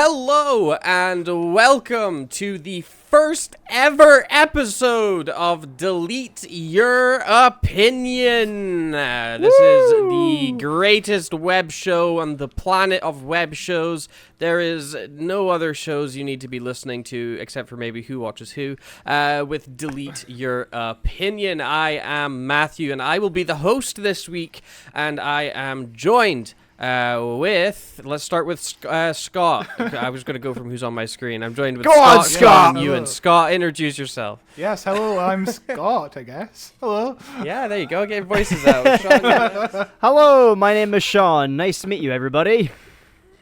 Hello and welcome to the first ever episode of Delete Your Opinion. This is the greatest web show on the planet of web shows. There is no other shows you need to be listening to except for maybe Who Watches Who with Delete Your Opinion. I am Mathew and I will be the host this week, and I am joined let's start with Scott. I was going to go from who's on my screen. I'm joined with Scott. And Ewan. Scott, introduce yourself. Yes, hello, I'm Scott, I guess. Hello. Yeah, there you go. Get voices out. Sean, hello, my name is Sean. Nice to meet you, everybody.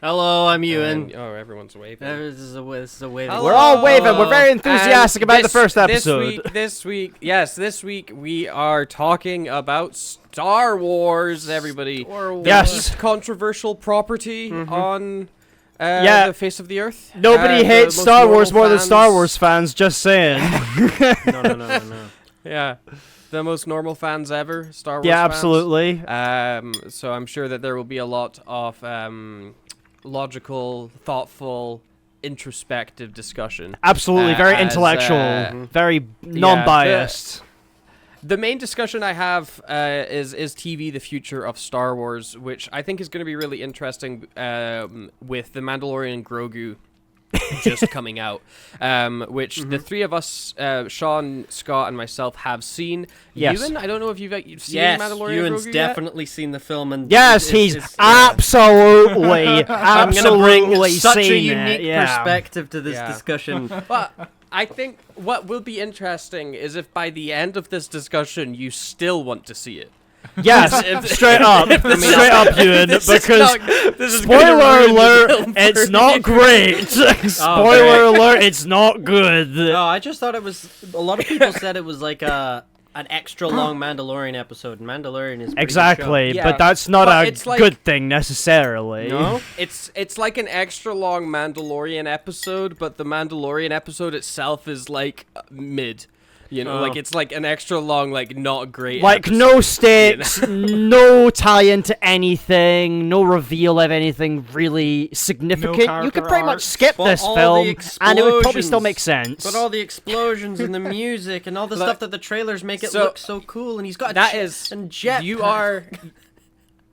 Hello, I'm Ewan. Everyone's waving. This is a waving. We're all waving. We're very enthusiastic about the first episode. This week we are talking about Star Wars, everybody. Yes. The least controversial property on the face of the earth. Nobody hates Star Wars more than Star Wars fans, just saying. No. Yeah. The most normal fans ever, Star Wars Yeah, fans. absolutely. So I'm sure that there will be a lot of logical, thoughtful, introspective discussion. Absolutely, very intellectual, very non-biased. The main discussion I have is TV the future of Star Wars, which I think is going to be really interesting with The Mandalorian and Grogu just coming out, which the three of us, Sean, Scott, and myself, have seen. Yes. Ewan, I don't know if you've seen Yes, Mandalorian Ewan's and Grogu definitely seen the film, and yes, he's absolutely such a seen unique it. perspective to this discussion. But I think what will be interesting is if by the end of this discussion you still want to see it. Yes, straight up, Ewan, because spoiler alert, it's not great. Spoiler alert, it's not good. No, I just thought it was. A lot of people said it was like an extra long Mandalorian episode. And Mandalorian is exactly, yeah, but that's not a like, good thing necessarily. No, it's like an extra long Mandalorian episode, but the Mandalorian episode itself is like mid. You know, like it's like an extra long, like not great. Like episode, no stakes, no tie-in to anything, no reveal of anything really significant. No you could pretty much skip But this all film, the and it would probably still explosions- make sense. but all the explosions and the music and all the stuff that the trailers make it look so cool, and he's got and jet.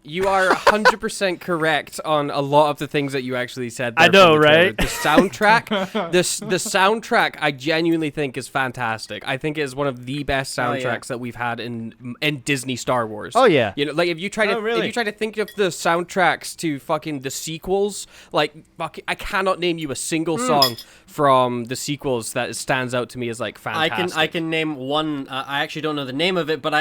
You are 100% correct on a lot of the things that you actually said there. I know, from the trailer. right? The soundtrack, the soundtrack, I genuinely think is fantastic. I think it is one of the best soundtracks that we've had in Disney Star Wars. Oh yeah, you know, like if you try to think of the soundtracks to fucking the sequels, like I cannot name you a single song from the sequels that stands out to me as like fantastic. I can name one. I actually don't know the name of it, but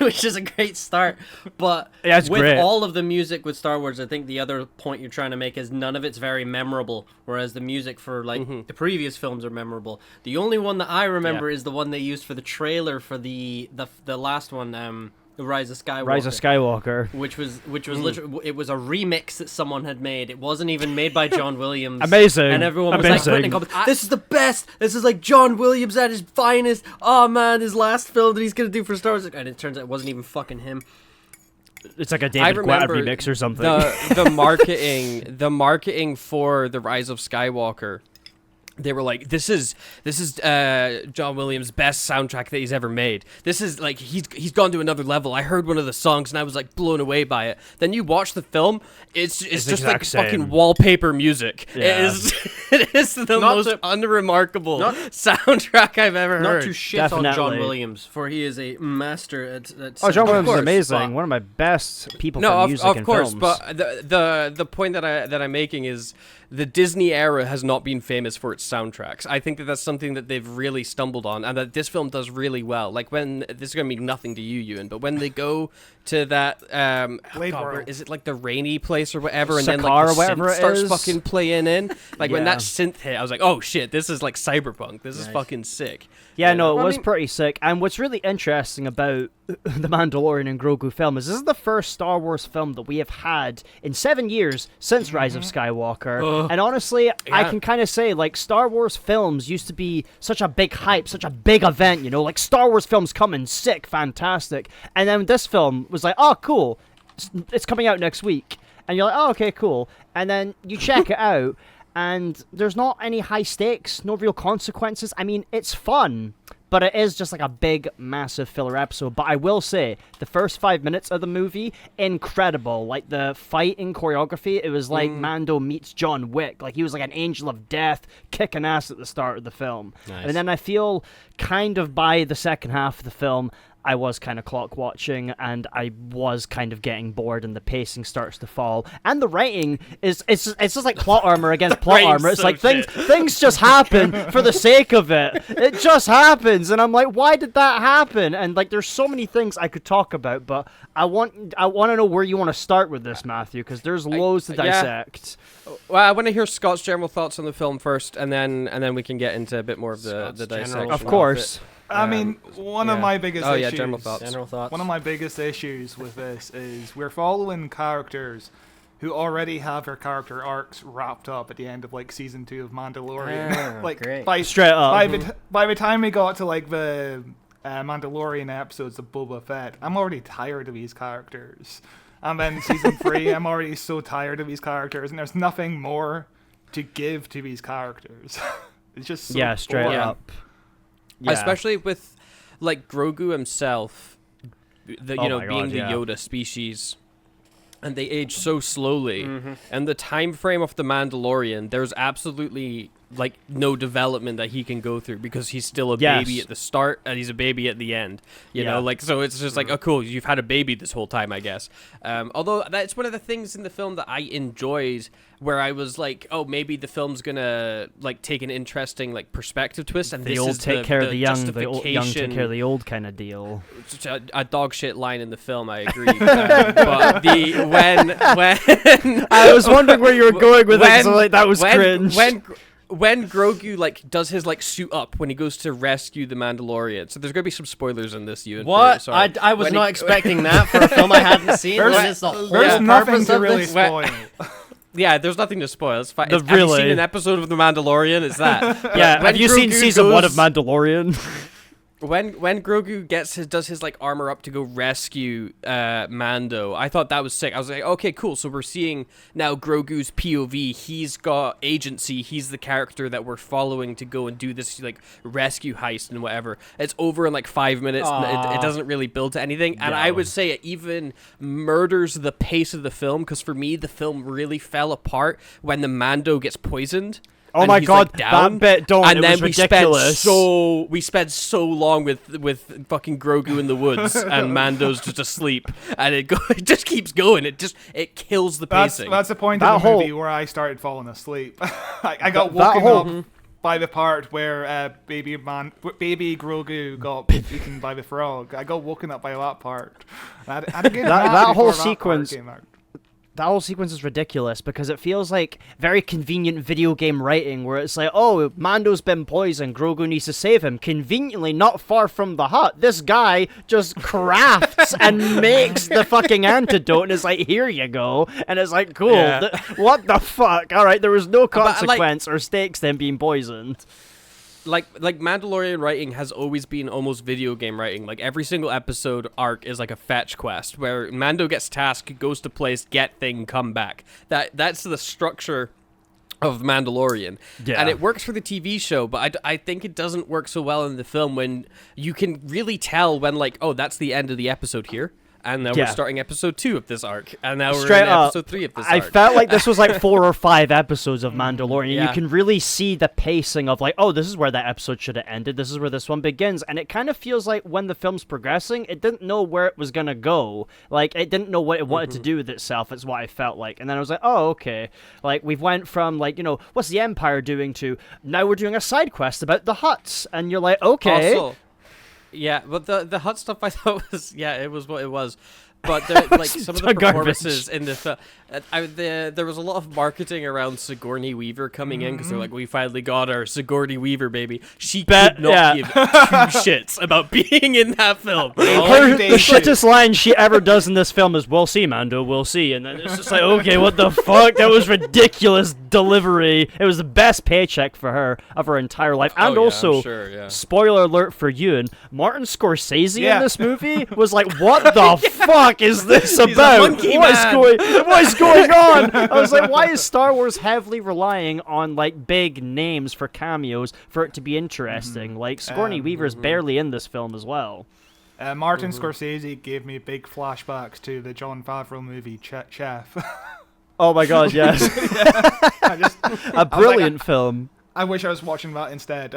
which is a great start. But yeah, it's with great. all of the music with Star Wars, I think the other point you're trying to make is none of it's very memorable, whereas the music for like the previous films are memorable. The only one that I remember is the one they used for the trailer for the last one, The Rise of Skywalker. Which was literally, it was a remix that someone had made. It wasn't even made by John Williams. Amazing. And everyone was like putting in comments, this is the best. This is like John Williams at his finest. Oh man, his last film that he's gonna do for Star Wars. And it turns out it wasn't even fucking him. It's like a David Guetta remix or something. The marketing for The Rise of Skywalker, they were like, this is John Williams' best soundtrack that he's ever made. This is like he's gone to another level. I heard one of the songs and I was like blown away by it. Then you watch the film, it's just like fucking wallpaper music. Yeah. It is the most unremarkable soundtrack I've ever heard. Not to shit on John Williams, for he is a master at John Williams is amazing. One of my best people for music and films. But the point that I'm making is the Disney era has not been famous for its soundtracks. I think that's something that they've really stumbled on, and that this film does really well. Like when this is going to mean nothing to you, Ewan, but when they go to that is it like the rainy place or whatever, and then like the synth starts fucking playing in, like when that synth hit, I was like, oh shit, this is like cyberpunk. This is fucking sick. Yeah, no, it was pretty sick. And what's really interesting about the Mandalorian and Grogu film is this is the first Star Wars film that we have had in 7 years since Rise of Skywalker. And honestly, I can kind of say, like, Star Wars films used to be such a big hype, such a big event, you know? Like, Star Wars films coming, sick, fantastic. And then this film was like, oh, cool, it's coming out next week. and you're like, oh, okay, cool. And then you check it out, and there's not any high stakes, no real consequences. I mean, it's fun, but it is just like a big, massive filler episode. But I will say, the first 5 minutes of the movie, incredible. Like, the fighting choreography, it was like Mando meets John Wick. Like, he was like an angel of death, kicking ass at the start of the film. Nice. And then I feel kind of by the second half of the film, I was kind of clock watching, and I was kind of getting bored, and the pacing starts to fall. And the writing it's just like plot armor against plot armor. It's like things just happen for the sake of it. It just happens, and I'm like, why did that happen? And like, there's so many things I could talk about, but I want to know where you want to start with this, Matthew, because there's loads to dissect. Well, I want to hear Scott's general thoughts on the film first, and then we can get into a bit more of the dissection. Of course. I mean, one of my biggest issues. General thoughts. One of my biggest issues with this is we're following characters who already have their character arcs wrapped up at the end of like season 2 of Mandalorian. Like great. Straight up. By the time we got to like the Mandalorian episodes of Boba Fett, I'm already tired of these characters. And then season 3, I'm already so tired of these characters, and there's nothing more to give to these characters. It's just so straight boring. up. Yeah. Especially with like Grogu himself, being the yeah. Yoda species, and they age so slowly. And the time frame of the Mandalorian, there's absolutely like no development that he can go through because he's still a baby at the start and he's a baby at the end. You know, like, so it's just like, oh, cool, you've had a baby this whole time, I guess. Although that's one of the things in the film that I enjoyed, where I was like, oh, maybe the film's gonna like take an interesting like perspective twist, and the this old is take care of the young, the young take justification. care of the old kind of deal. It's a dog shit line in the film, I agree. But when I was wondering where you were going with it, so like, that was cringe. When Grogu like does his like suit up when he goes to rescue the Mandalorian, so there's gonna be some spoilers in this. What? I was not expecting that for a film I hadn't seen. There's nothing to really spoil. Yeah, there's nothing to spoil. It's fine. Really? Have you seen an episode of The Mandalorian? It's that. Yeah, have you seen season 1 of Mandalorian? When Grogu does his like armor up to go rescue Mando, I thought that was sick. I was like, okay, cool. So we're seeing now Grogu's POV. He's got agency. He's the character that we're following to go and do this like rescue heist and whatever. It's over in like 5 minutes. It doesn't really build to anything. And I would say it even murders the pace of the film, because for me the film really fell apart when the Mando gets poisoned. Oh my god, that bit, and then we spent so long with fucking Grogu in the woods and Mando's just asleep, and it just keeps going. It kills the pacing. That's the point of the movie where I started falling asleep. I got woken up by the part where baby Grogu got eaten by the frog. I got woken up by that part. That whole sequence. That whole sequence is ridiculous because it feels like very convenient video game writing where it's like, oh, Mando's been poisoned, Grogu needs to save him. Conveniently, not far from the hut, this guy just crafts and makes the fucking antidote and is like, here you go. And it's like, cool, what the fuck? All right, there was no consequence or stakes then being poisoned. Like Mandalorian writing has always been almost video game writing. Like every single episode arc is like a fetch quest where Mando gets tasked, goes to place, get thing, come back. That's the structure of Mandalorian. Yeah. And it works for the TV show, but I think it doesn't work so well in the film when you can really tell when like, oh, that's the end of the episode here. And now we're starting episode 2 of this arc. And now we're in episode 3 of this arc. I felt like this was like 4 or 5 episodes of Mandalorian. Yeah. You can really see the pacing of like, oh, this is where that episode should have ended. This is where this one begins. And it kind of feels like when the film's progressing, it didn't know where it was going to go. Like, it didn't know what it wanted to do with itself. It's what I felt like. And then I was like, oh, okay. Like, we've went from like, what's the Empire doing to now we're doing a side quest about the Hutts. And you're like, okay. Also, yeah, but the Hutt stuff I thought was, it was what it was. But like some of the performances in the film, there was a lot of marketing around Sigourney Weaver coming in because they're like, we finally got our Sigourney Weaver, baby. She could not give 2 shits about being in that film. The shittest line she ever does in this film is, we'll see, Mando, we'll see. And then it's just like, okay, what the fuck? That was ridiculous delivery. It was the best paycheck for her of her entire life. And spoiler alert for Ewan, Martin Scorsese in this movie was like, what the fuck? fuck is this a about? monkey What is going on? I was like, why is Mm-hmm. Star Wars heavily relying on like big names for cameos for it to be interesting? Like Sigourney Weaver's barely in this film as well. Martin Scorsese gave me big flashbacks to the Jon Favreau movie Chef. Oh my god, yes. A brilliant film. I wish I was watching that instead.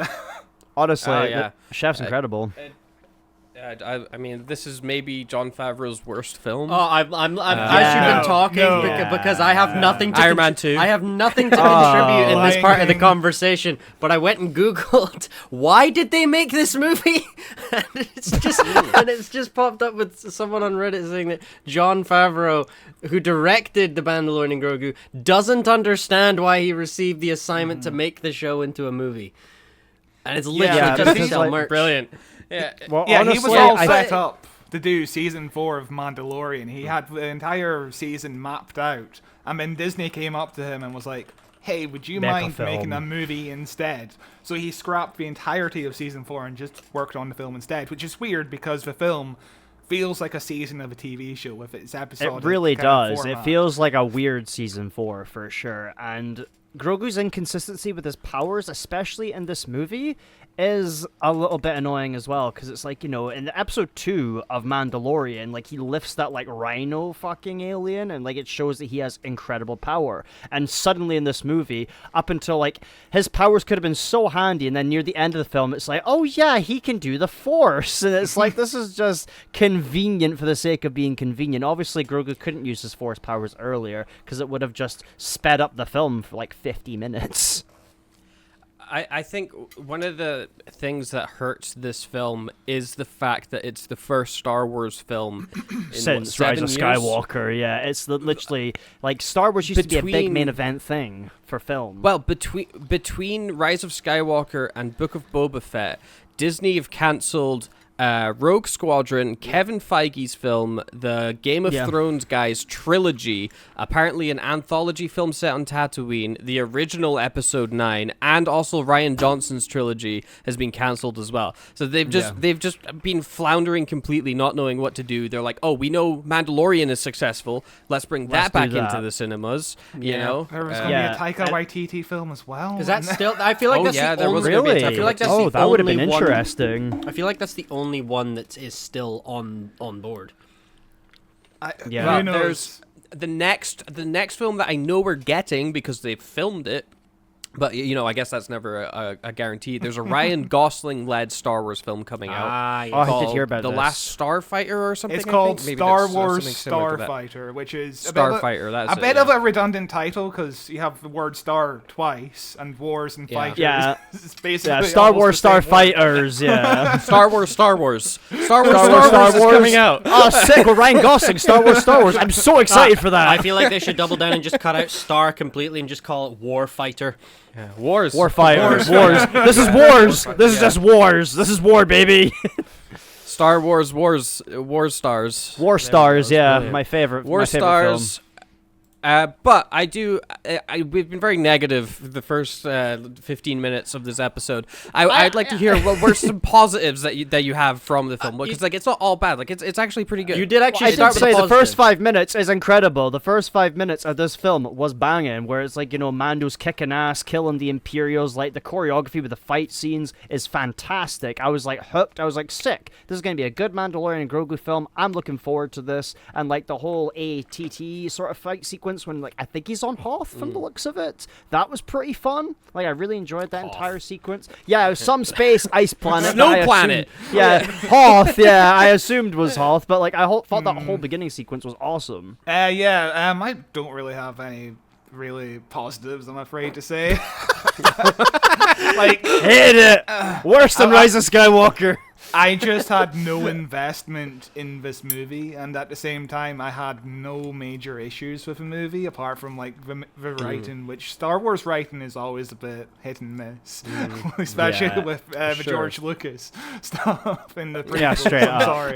Honestly, Oh, yeah. Chef's incredible. I mean, this is maybe Jon Favreau's worst film. Oh, I've actually been talking because I have nothing to Iron Man 2. I have nothing to contribute in this Lion part of the King. conversation, but I went and Googled why did they make this movie, and it's just popped up with someone on Reddit saying that Jon Favreau, who directed The Mandalorian and Grogu, doesn't understand why he received the assignment to make the show into a movie, and it's literally Yeah, just to because, sell like, merch. Brilliant. Yeah. Well, Yeah, honestly, he was all I set up to do season 4 of Mandalorian. He had the entire season mapped out, and then Disney came up to him and was like, "Hey, would you Make a mind film." making a movie instead?" So he scrapped the entirety of season 4 and just worked on the film instead, which is weird because the film feels like a season of a TV show with its episodic It really kind of does. It format. feels like a weird season 4 for sure. And Grogu's inconsistency with his powers, especially in this movie, is a little bit annoying as well, because it's like, you know, in episode 2 of Mandalorian, like, he lifts that, like, rhino fucking alien, and, like, it shows that he has incredible power. And suddenly in this movie, up until, like, his powers could have been so handy, and then near the end of the film, it's like, oh yeah, he can do the Force. And it's like, this is just convenient for the sake of being convenient. Obviously, Grogu couldn't use his Force powers earlier, because it would have just sped up the film for, like, 50 minutes. I think one of the things that hurts this film is the fact that it's the first Star Wars film in, Since what, Rise of 7 years? Skywalker, yeah. It's literally, like, Star Wars used to be a big Between- main event thing for film. Well, between Rise of Skywalker and Book of Boba Fett, Disney have cancelled Rogue Squadron, Kevin Feige's film, the Game of Yeah. Thrones guys trilogy, apparently an anthology film set on Tatooine, the original Episode 9, and also Ryan Johnson's trilogy has been cancelled as well. So they've just been floundering completely, not knowing what to do. They're like, oh, we know Mandalorian is successful. Let's bring Let's that back do that. into the cinemas. You Yeah. know, There was going to Yeah, be a Taika Waititi film as well. Is that still? I feel like Oh, that's yeah, the there was only. gonna be a Really? I feel like that's oh, the that would have been only one- interesting. I feel like that's the only one that is still on board. Yeah. Well, Who knows? there's the next film that I know we're getting because they've filmed it, but you know, I guess that's never a guarantee. There's a Ryan Gosling-led Star Wars film coming out. Ah, Oh, I called did hear about The this. Last Starfighter or something. It's I called think. Maybe Star that's Wars something similar to that. Starfighter, which is Starfighter. That's a bit it, of yeah. a redundant title because you have the word "star" twice and "wars" and Yeah. "fighters." Yeah. It's basically Yeah, Star almost Wars the same word. Starfighters, yeah. Star Wars is Star Wars, coming out. Oh, sick, with Ryan Gosling, Star Wars. I'm so excited for that. I feel like they should double down and just cut out Star completely and just call it Warfighter. Yeah, Wars. Warfighters, wars. This is wars. This is just wars. This is war, baby. Star Wars War Stars. War Stars, yeah, brilliant. my favorite. War my favorite Stars. But we've been very negative the first 15 minutes of this episode. I'd like to hear what were some positives that you have from the film, because like it's not all bad. Like it's actually pretty good. You did actually I did start with say a the first positive. 5 minutes is incredible. The first 5 minutes of this film was banging, where it's like, you know, Mando's kicking ass, killing the Imperials. Like, the choreography with the fight scenes is fantastic. I was like hooked. I was like, sick. This is going to be a good Mandalorian and Grogu film. I'm looking forward to this. And like the whole ATT sort of fight sequence when, like, I think he's on Hoth from the looks of it. That was pretty fun. Like, I really enjoyed that entire sequence. Yeah, it was some space ice planet. Snow that I planet. assumed- yeah, Hoth. Yeah, I assumed was Hoth, but like I thought that whole beginning sequence was awesome. I don't really have any really positives, I'm afraid to say. Like, Hate it. Worse than Rise of Skywalker. I just had no investment in this movie, and at the same time, I had no major issues with the movie, apart from like the writing, which Star Wars writing is always a bit hit and miss, especially Yeah, with the sure. George Lucas stuff in the prequels. Yeah, straight I'm up. sorry.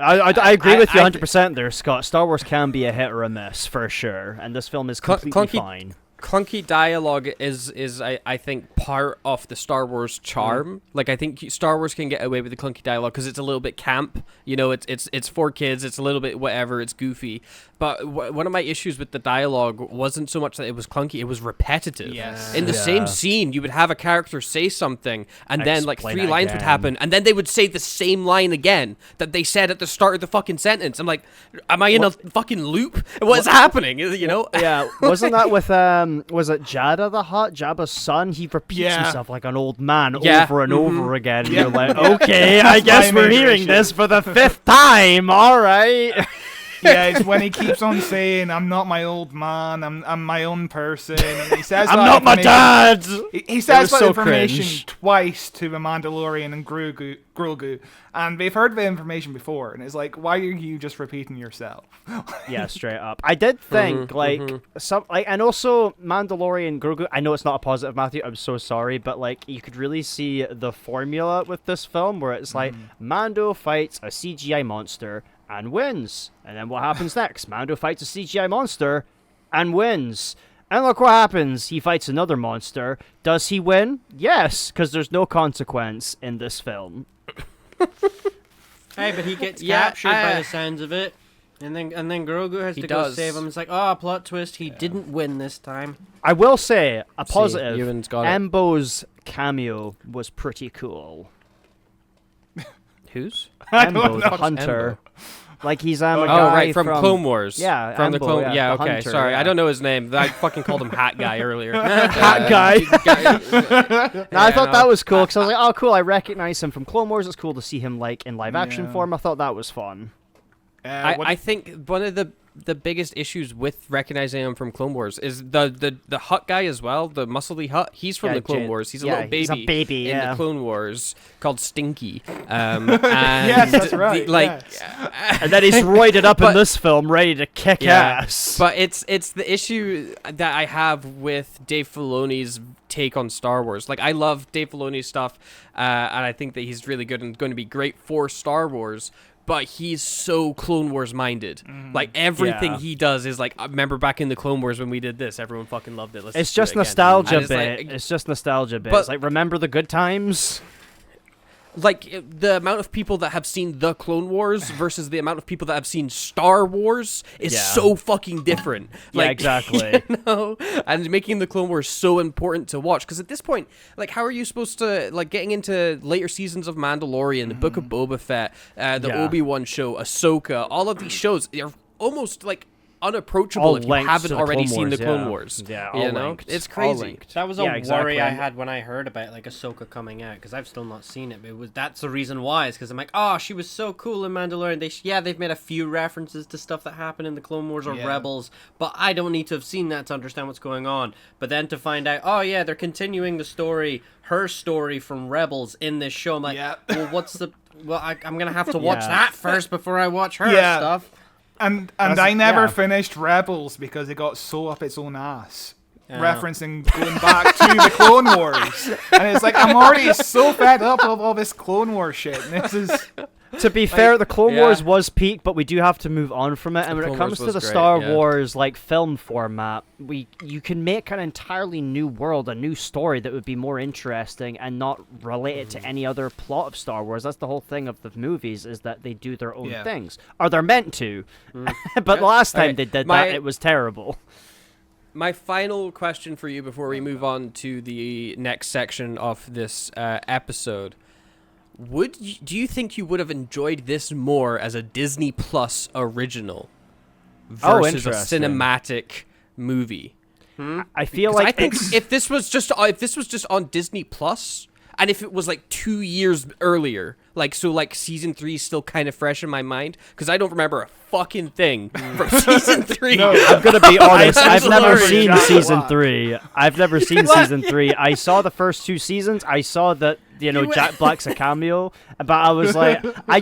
I agree with you I- 100% there, Scott. Star Wars can be a hit or a miss for sure, and this film is completely clunky- fine. clunky dialogue is I think part of the Star Wars charm. Like I think Star Wars can get away with the clunky dialogue because it's a little bit camp. You know, it's for kids. It's a little bit whatever. It's goofy. But one of my issues with the dialogue wasn't so much that it was clunky. It was repetitive. Yes. In the same scene, you would have a character say something, and then like Explain 3 it lines would again. happen, and then they would say the same line again that they said at the start of the fucking sentence. I'm like, am I in a fucking loop? What's happening? You know? Yeah, wasn't that with was it Jabba the Hutt, Jabba's son? He repeats Yeah. himself like an old man Yeah. over and over again. And Yeah. you're like, okay, I That's guess my we're main hearing issue. this for the 5th time. All right. Yeah, it's when he keeps on saying, "I'm not my old man. I'm my own person." And he says, I'm that not my information- dad. He says was that so information cringe. twice to the Mandalorian and Grogu, and they've heard the information before, and it's like, why are you just repeating yourself? Yeah, straight up. I did think some like, and also Mandalorian Grogu. I know it's not a positive, Matthew. I'm so sorry, but like you could really see the formula with this film, where it's like Mando fights a CGI monster and wins, and then what happens next? Mando fights a CGI monster and wins. And look what happens. He fights another monster. Does he win? Yes, because there's no consequence in this film. Hey, but he gets Yeah, captured by the sounds of it, and then Grogu has He to go does. save him. It's like, oh, plot twist. He didn't win this time. I will say a positive. Ewan's got it. Embo's cameo was pretty cool. Who's? Embo, the know. hunter. Like he's a Oh, guy right, from Clone Wars. Yeah, from the Embo, Clone. yeah, Yeah, the okay. hunter, Sorry, yeah. I don't know his name. I fucking called him Hat Guy earlier. Hat guy. No, I thought no. that was cool because I was like, oh, cool. I recognize him from Clone Wars. It's cool to see him like in live action Yeah. form. I thought that was fun. I think one of the biggest issues with recognizing him from Clone Wars is the Hutt guy as well, the muscly Hutt. He's from Yeah, the Clone Jin- Wars. He's a yeah, little baby. he's a baby, in yeah. the Clone Wars called Stinky. And Yes, that's right, And then he's roided up But- in this film, ready to kick ass. But it's the issue that I have with Dave Filoni's take on Star Wars. Like I love Dave Filoni's stuff, and I think that he's really good and going to be great for Star Wars. But he's so Clone Wars minded. Like everything Yeah. he does is like, I remember back in the Clone Wars when we did this, everyone fucking loved it. Let's It's do just it again. nostalgia And it's bit. like- It's just nostalgia bit. But- It's like, remember the good times? like the amount of people that have seen the Clone Wars versus the amount of people that have seen Star Wars is Yeah. so fucking different. Yeah, Like, exactly. You know, and making the Clone Wars so important to watch because at this point, like, how are you supposed to like getting into later seasons of Mandalorian, the Book of Boba Fett, the Yeah. Obi-Wan show, Ahsoka, all of these shows are almost like unapproachable All if you linked haven't to the already Clone seen the Wars, Clone yeah. Wars. Yeah, you all know, linked. it's All crazy. linked. That was Yeah, a exactly. worry I had when I heard about like Ahsoka coming out because I've still not seen it. But that's the reason why. Is because I'm like, oh, she was so cool in Mandalorian. They've made a few references to stuff that happened in the Clone Wars or Yeah. Rebels, but I don't need to have seen that to understand what's going on. But then to find out, oh yeah, they're continuing the story, her story from Rebels in this show. I'm like, Yeah. well, what's the? Well, I'm gonna have to watch Yeah. that first before I watch her Yeah. stuff. And That's- I never yeah. finished Rebels because it got so up its own ass. Yeah. Referencing going back to the Clone Wars. And it's like, I'm already so fed up of all this Clone Wars shit. And this is... To be fair, the Clone yeah. Wars was peak, but we do have to move on from it. And when it Clone comes Wars to was the great, Star yeah. Wars like film format, you can make an entirely new world, a new story that would be more interesting and not related to any other plot of Star Wars. That's the whole thing of the movies, is that they do their own Yeah. things, or they're meant to. But the last time Okay, they did my- that, it was terrible. My final question for you before we move on to the next section of this episode. Do you think you would have enjoyed this more as a Disney Plus original versus a interesting. cinematic movie? I feel 'Cause like I think it's- if this was just on Disney Plus, and if it was like 2 years earlier, like season 3 is still kind of fresh in my mind because I don't remember a fucking thing from season 3. I'm gonna be honest. I've never Mandalorian. seen Jack season Black. 3. I've never seen season 3. I saw the first 2 seasons. I saw that Jack Black's a cameo, but I was like, I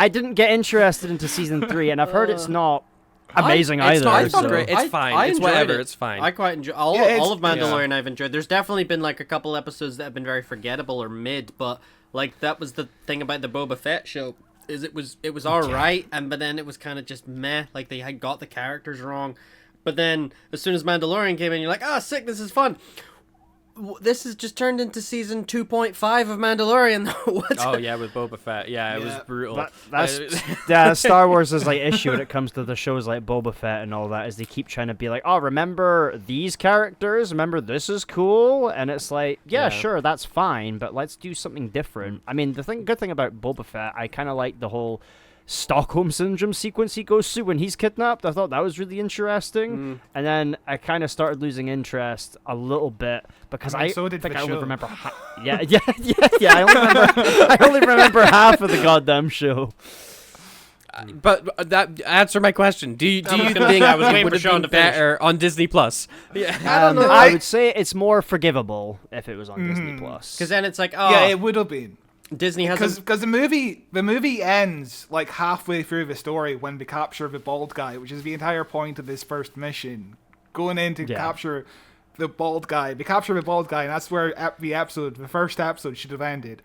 didn't get interested into season 3, and I've heard it's not amazing It's either. not- it's not so- great. It's fine. It's enjoyed whatever. it. It's fine. I quite enjoy all Yeah, of Mandalorian. I've enjoyed. There's definitely been like a couple episodes that have been very forgettable or mid, but like that was the thing about the Boba Fett show is it was all right, and but then it was kind of just meh. Like they had got the characters wrong. But then, as soon as Mandalorian came in, you're like, "Ah, sick! This is fun." This has just turned into season 2.5 of Mandalorian. What's Oh yeah, with Boba Fett. Yeah, it was brutal. That's Star Wars' like issue when it comes to the shows like Boba Fett and all that, is they keep trying to be like, oh, remember these characters? Remember this is cool? And it's like, yeah, sure, that's fine, but let's do something different. I mean, good thing about Boba Fett, I kind of like the whole Stockholm Syndrome sequence he goes through when he's kidnapped. I thought that was really interesting. And then I kind of started losing interest a little bit because I think I only remember I only remember half of the goddamn show. But that answer my question. Do you think I was waiting would for have Sean been to finish. better on Disney Plus? Yeah. I don't know. I would say it's more forgivable if it was on Disney Plus. Because then it's like, oh, Yeah, it would have been. Disney has Because the movie ends like halfway through the story when we capture the bald guy, which is the entire point of this first mission. Going in to capture the bald guy. We capture the bald guy, and that's where the first episode should have ended.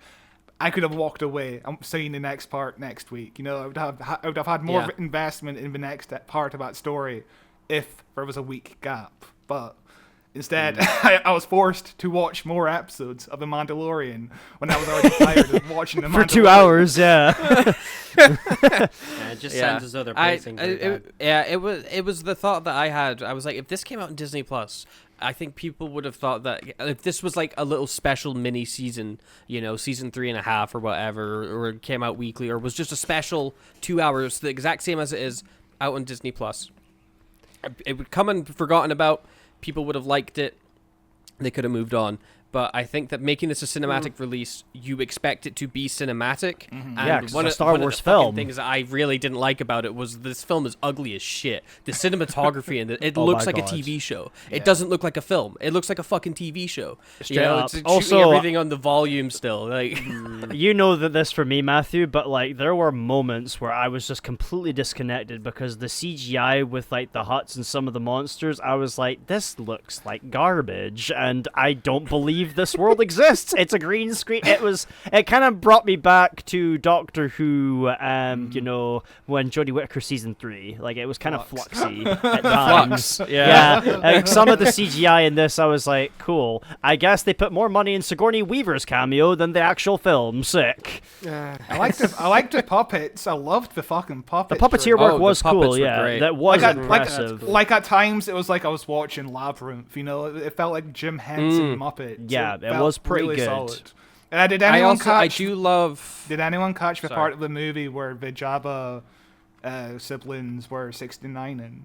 I could have walked away. I'm seeing the next part next week. I would have had more investment in the next part of that story if there was a week gap. But instead, I was forced to watch more episodes of The Mandalorian when I was already tired of watching The Mandalorian. For 2 hours, yeah. it just sounds as though they're pacing very bad. It was the thought that I had. I was like, if this came out on Disney Plus, I think people would have thought that if this was like a little special mini season, season 3.5 or whatever, or it came out weekly, or was just a special 2 hours, the exact same as it is out on Disney Plus, it would come and forgotten about. People would have liked it. They could have moved on. But I think that making this a cinematic release, you expect it to be cinematic. And Yeah, 'cause one it's a of Star the Wars fucking film. things that I really didn't like about it was this film is ugly as shit. The cinematography and it Oh looks my like God. a TV show. It doesn't look like a film. It looks like a fucking TV show. Straight up. It's shooting Also, everything on the volume still. Like, You know that this for me, Matthew, but like there were moments where I was just completely disconnected because the CGI with like the huts and some of the monsters, I was like, this looks like garbage, and I don't believe this world exists. It's a green screen. It kind of brought me back to Doctor Who, when Jodie Whittaker season 3. Like it was kind of fluxy at times. Flux, yeah. Like, some of the CGI in this, I was like, cool. I guess they put more money in Sigourney Weaver's cameo than the actual film. Sick. I liked the puppets. I loved the fucking puppets. The puppeteer work the was puppets cool, were yeah. great. That was Like, impressive. Like at times, it was like I was watching Labyrinth. It felt like Jim Henson Muppet. Yeah, it it felt was pretty really good. solid. Did anyone catch? I do love. Did anyone catch the Sorry. part of the movie where the Jabba siblings were 69ing?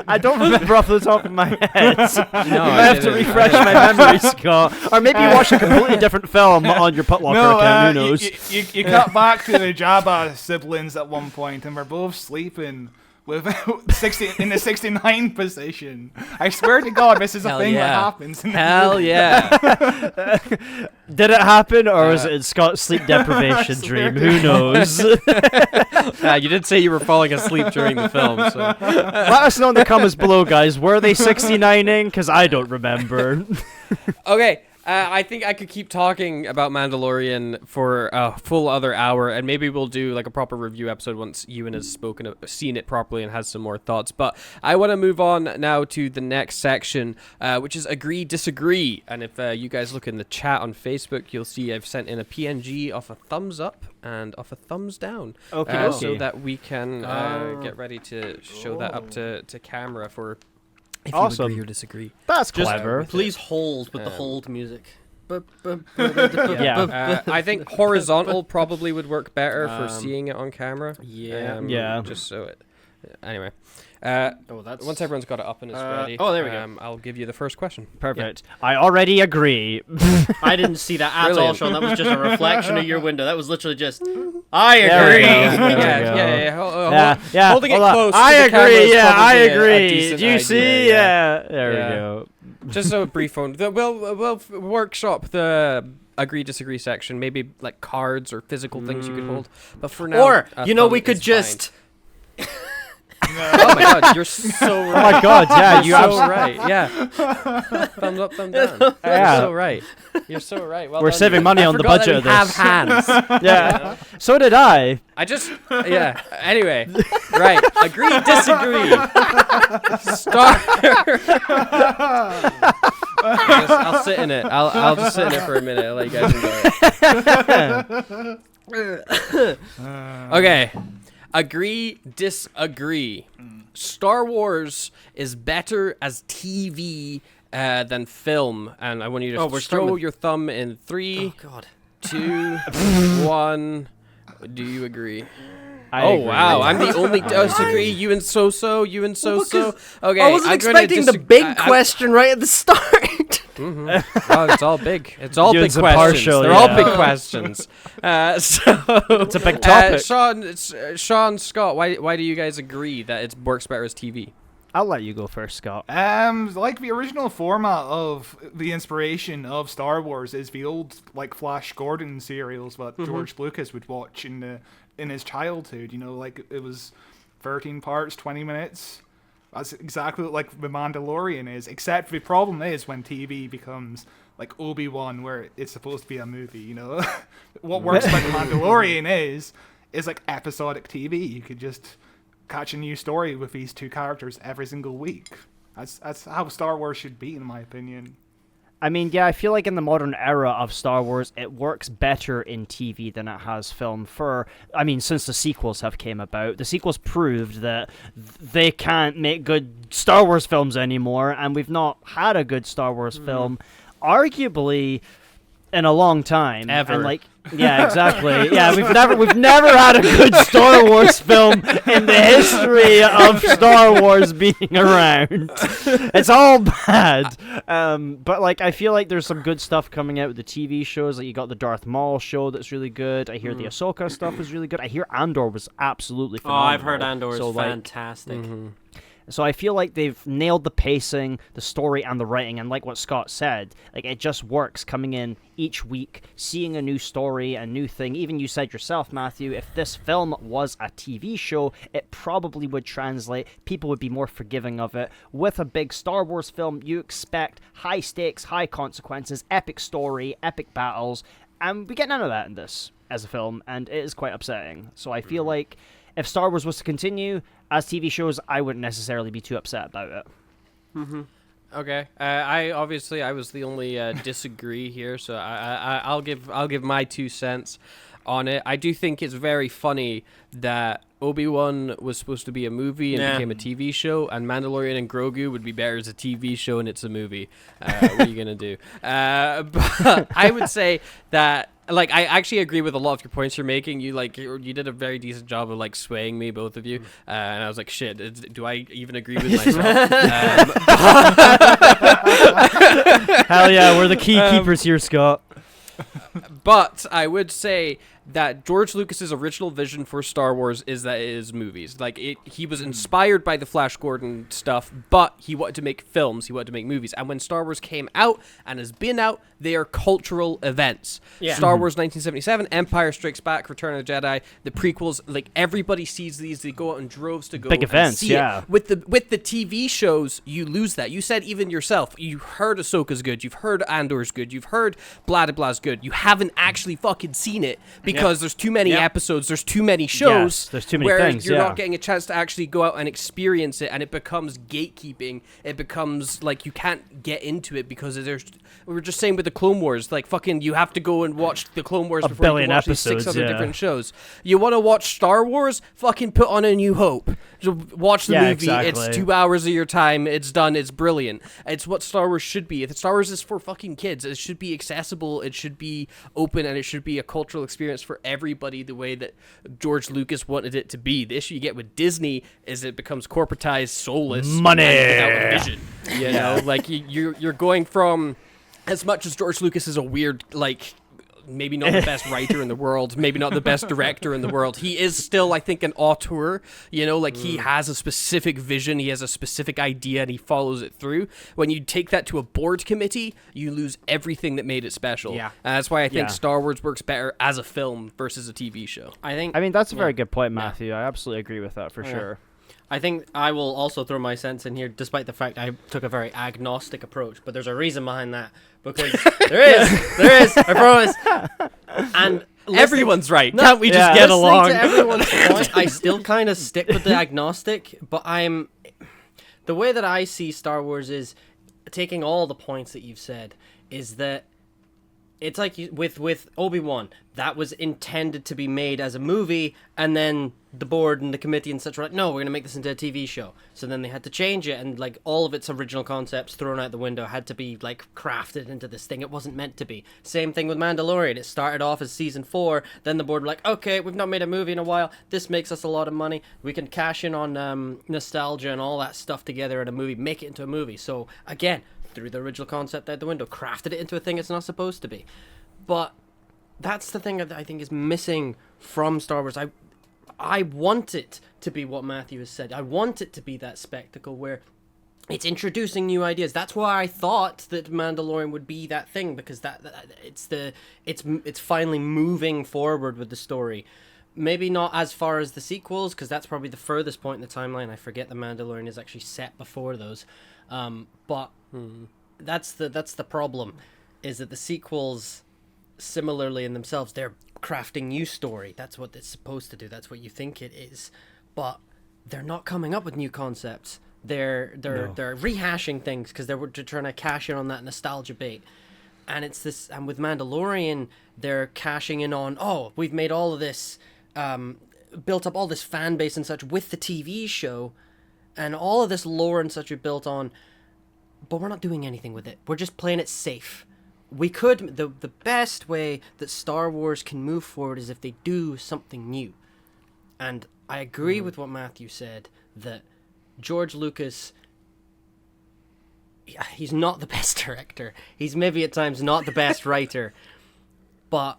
I don't remember off the top of my head. No, You might have to refresh my memory, Scott. Or maybe you watch a completely different film on your Putlocker account, who knows? You cut back to the Jabba siblings at one point, and we're both sleeping with 60 in the 69 position. I swear to God, this is a Hell thing yeah. that happens. In the Hell movie. yeah. Did it happen, or was it in Scott's sleep deprivation dream? Who knows? You did say you were falling asleep during the film, so. Let us know in the comments below, guys. Were they 69ing? Because I don't remember. Okay, I think I could keep talking about Mandalorian for a full other hour, and maybe we'll do like a proper review episode once Ewan has seen it properly and has some more thoughts. But I want to move on now to the next section, which is agree, disagree. And if you guys look in the chat on Facebook, you'll see I've sent in a PNG of a thumbs up and of a thumbs down, Okay. so that we can get ready to show that up to camera for. If you Awesome. agree or disagree. That's Just clever. please hold with the hold music. Yeah. I think horizontal probably would work better for seeing it on camera. Yeah. Just so it. Anyway. That's Once everyone's got it up and it's ready. oh, there we go. I'll give you the first question. Perfect. I already agree. I didn't see that at all, Brilliant. Sean. That was just a reflection of your window. That was literally just, I There we agree. go. There we Yeah. go. Yeah. Holding it hold on. close. to I the camera agree. is Yeah, I probably a agree. decent Do you idea, see? Yeah. There Yeah. we go. Just a brief one. We'll workshop the agree disagree section. Maybe like cards or physical things you could hold. But for now, Or, a you know, thumb we could is just... Oh my god, you're so right. Oh my god, yeah, You're you so absolutely right. Yeah. Thumbs up, thumb down. Yeah. You're so right. You're so right. Well We're done. saving money I on the forgot budget that of we this. have hands. Yeah. So did I. I just, yeah. Anyway, right. Agree, disagree. Star. I'll sit in it. I'll just sit in it for a minute. I'll let you guys enjoy it. Okay. Agree, disagree. Star Wars is better as TV than film, and I want you to throw your thumb in 3, Oh God. 2, 1. Do you agree? I agree. Wow, I'm the only disagree. You and So-So, you and So-So. Okay, I wasn't expecting the big question right at the start. Oh, it's all big. It's all big Ewan's questions. impartial, They're all yeah. big questions. It's a big topic. Sean, Scott, why do you guys agree that it works better as TV? I'll let you go first, Scott. Like the original format of the inspiration of Star Wars is the old like Flash Gordon serials that George Lucas would watch in his childhood. You know, like it was 13 parts, 20 minutes. That's exactly like the Mandalorian is. Except the problem is when TV becomes like Obi-Wan, where it's supposed to be a movie. You know, what works about the Mandalorian is like episodic TV. You could just catch a new story with these two characters every single week. That's how Star Wars should be, in my opinion. I mean, yeah, I feel like in the modern era of Star Wars, it works better in TV than it has film since the sequels have came about. The sequels proved that they can't make good Star Wars films anymore, and we've not had a good Star Wars film, arguably, in a long time. Ever. And yeah, exactly. Yeah, we've never had a good Star Wars film in the history of Star Wars being around. It's all bad. But I feel like there's some good stuff coming out with the TV shows. Like you got the Darth Maul show that's really good. I hear the Ahsoka stuff was really good. I hear Andor was absolutely phenomenal. I've heard Andor is fantastic. So I feel like they've nailed the pacing, the story, and the writing, and like what Scott said, it just works coming in each week, seeing a new story, a new thing. Even you said yourself, Matthew, if this film was a TV show, it probably would translate. People would be more forgiving of it. With a big Star Wars film, you expect high stakes, high consequences, epic story, epic battles, and we get none of that in this as a film, and it is quite upsetting. So I feel like if Star Wars was to continue as TV shows, I wouldn't necessarily be too upset about it. Okay. I was the only disagree here, so I'll give my 2 cents on it. I do think it's very funny that Obi-Wan was supposed to be a movie and became a TV show, and Mandalorian and Grogu would be better as a TV show and it's a movie. What are you gonna do? But I would say that I actually agree with a lot of your points you're making. You did a very decent job of swaying me, both of you, and I was like, shit, do I even agree with myself? Hell yeah, we're the key keepers here, Scott. But I would say that George Lucas's original vision for Star Wars is that it is movies. He was inspired by the Flash Gordon stuff, but he wanted to make films, he wanted to make movies. And when Star Wars came out and has been out, they are cultural events. Yeah. Star Wars 1977, Empire Strikes Back, Return of the Jedi, the prequels, everybody sees these, they go out in droves to go big events, see it. With the TV shows, you lose that. You said even yourself, you heard Ahsoka's good, you've heard Andor's good, you've heard blah blah blah's good. You haven't actually fucking seen it because there's too many episodes, there's too many shows, there's too many where things, you're not getting a chance to actually go out and experience it, and it becomes gatekeeping. It becomes you can't get into it because we were just saying with the Clone Wars, you have to go and watch the Clone Wars before you can watch these 6 other different shows. You want to watch Star Wars? Fucking put on A New Hope. Watch the movie. Exactly. It's 2 hours of your time. It's done. It's brilliant. It's what Star Wars should be. If Star Wars is for fucking kids, it should be accessible. It should be open, and it should be a cultural experience for everybody the way that George Lucas wanted it to be. The issue you get with Disney is it becomes corporatized, soulless, money without a vision. You know, you're going from, as much as George Lucas is a weird, maybe not the best writer in the world, maybe not the best director in the world, he is still, I think, an auteur. You know, he has a specific vision, he has a specific idea, and he follows it through. When you take that to a board committee, you lose everything that made it special. Yeah. That's why I think Star Wars works better as a film versus a TV show. I mean, that's a very good point, Matthew. I absolutely agree with that for sure. I think I will also throw my sense in here, despite the fact I took a very agnostic approach. But there's a reason behind that, because there is, I promise. And Everyone's right. Can't we just get listening along? to everyone's point, I still kind of stick with the agnostic, but the way that I see Star Wars is, taking all the points that you've said, is that it's like with Obi-Wan, that was intended to be made as a movie, and then the board and the committee and such were like, no, we're going to make this into a TV show. So then they had to change it, and like all of its original concepts thrown out the window had to be like crafted into this thing it wasn't meant to be. Same thing with Mandalorian. It started off as season 4, then the board were like, okay, we've not made a movie in a while. This makes us a lot of money. We can cash in on nostalgia and all that stuff together in a movie, make it into a movie. So again, threw the original concept out the window, crafted it into a thing it's not supposed to be. But that's the thing that I think is missing from Star Wars. I want it to be what Mathew has said. I want it to be that spectacle where it's introducing new ideas. That's why I thought that Mandalorian would be that thing, because it's finally moving forward with the story. Maybe not as far as the sequels, because that's probably the furthest point in the timeline. I forget the Mandalorian is actually set before those. But that's the problem, is that the sequels, similarly in themselves, they're crafting new story. That's what it's supposed to do. That's what you think it is. But they're not coming up with new concepts. They're rehashing things because they're trying to cash in on that nostalgia bait. And it's this. And with Mandalorian, they're cashing in on, oh, we've made all of this, built up all this fan base and such with the TV show, and all of this lore and such we built on. But we're not doing anything with it. We're just playing it safe. We could, the best way that Star Wars can move forward is if they do something new. And I agree with what Mathew said, that George Lucas, he's not the best director. He's maybe at times not the best writer. But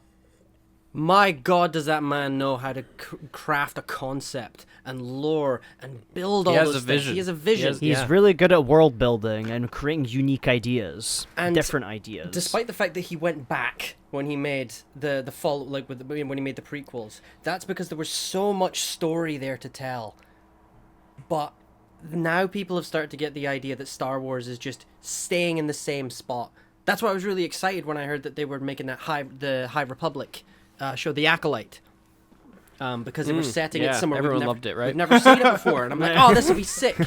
my God, does that man know how to craft a concept and lore and build all those things. He has a vision. He's really good at world building and creating unique ideas, and different ideas. Despite the fact that he went back when he made the follow, like when he made the prequels, that's because there was so much story there to tell. But now people have started to get the idea that Star Wars is just staying in the same spot. That's why I was really excited when I heard that they were making that the High Republic show, The Acolyte. Because they were setting it somewhere. Everyone loved it, right? We've never seen it before. And I'm like, oh, this will be sick.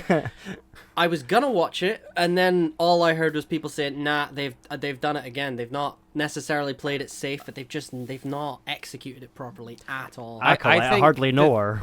I was going to watch it, and then all I heard was people saying, nah, they've done it again. They've not necessarily played it safe, but they've not executed it properly at all. I hardly know her.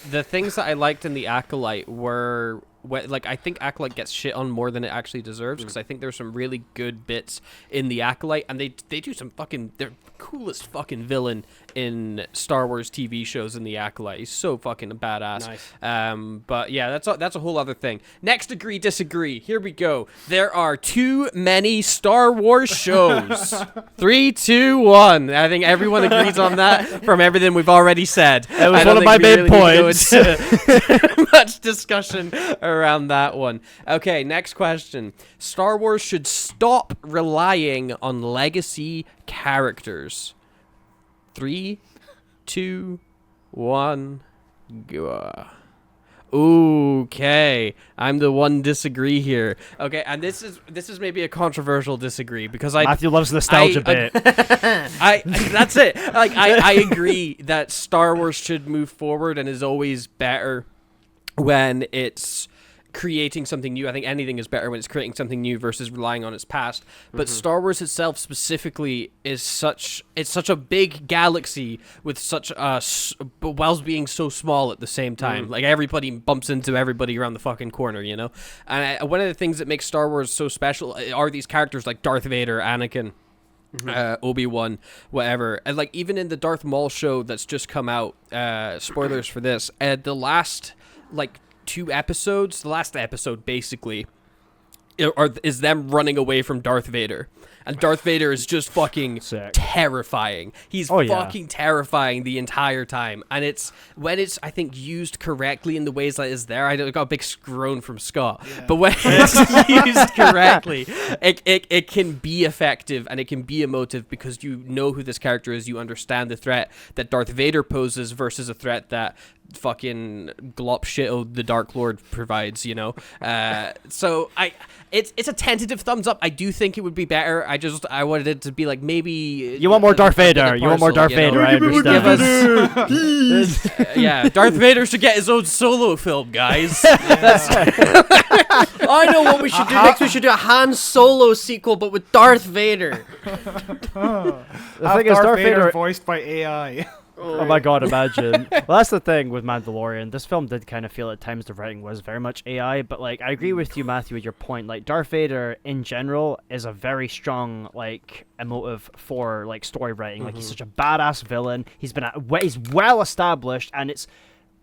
The things that I liked in The Acolyte were... I think Acolyte gets shit on more than it actually deserves, because I think there's some really good bits in The Acolyte, and they do some fucking... They're coolest fucking villain in Star Wars TV shows in The Acolyte. He's so fucking badass. Nice. But yeah, that's a whole other thing. Next, agree, disagree. Here we go. There are too many Star Wars shows. 3, 2, 1. I think everyone agrees on that from everything we've already said. It was one of my main points. Too much discussion around that one. Okay, next question. Star Wars should stop relying on legacy characters. 3, 2, 1, go. Okay, I'm the one disagree here. Okay, and this is maybe a controversial disagree, because Matthew loves nostalgia bit. That's it. Like I agree that Star Wars should move forward and is always better when it's creating something new. I think anything is better when it's creating something new versus relying on its past. But Star Wars itself specifically is such a big galaxy with such whilst being so small at the same time. Like everybody bumps into everybody around the fucking corner, you know. And one of the things that makes Star Wars so special are these characters like Darth Vader, Anakin, Obi-Wan, whatever. And like even in the Darth Maul show that's just come out, spoilers for this, the last like 2 episodes, the last episode basically is them running away from Darth Vader, and Darth Vader is just fucking terrifying. He's fucking terrifying the entire time, and it's when it's, I think, used correctly in the ways that is there. I got a big groan from Scott, but when it's used correctly, it can be effective and it can be emotive, because you know who this character is. You understand the threat that Darth Vader poses versus a threat that fucking glop shit the Dark Lord provides, you know. So it's a tentative thumbs up. I do think it would be better. I wanted it to be like maybe You want more Darth Vader. You want more Darth Vader. I understand. Yeah, Darth Vader should get his own solo film, guys. I know what we should do next. We should do a Han Solo sequel, but with Darth Vader. The thing is, Darth Vader voiced by AI. Oh my god, imagine. Well, that's the thing with Mandalorian. This film did kind of feel at times the writing was very much AI, but like I agree with you, Matthew, with your point. Like Darth Vader in general is a very strong like emotive for like story writing. Like he's such a badass villain. He's well established, and it's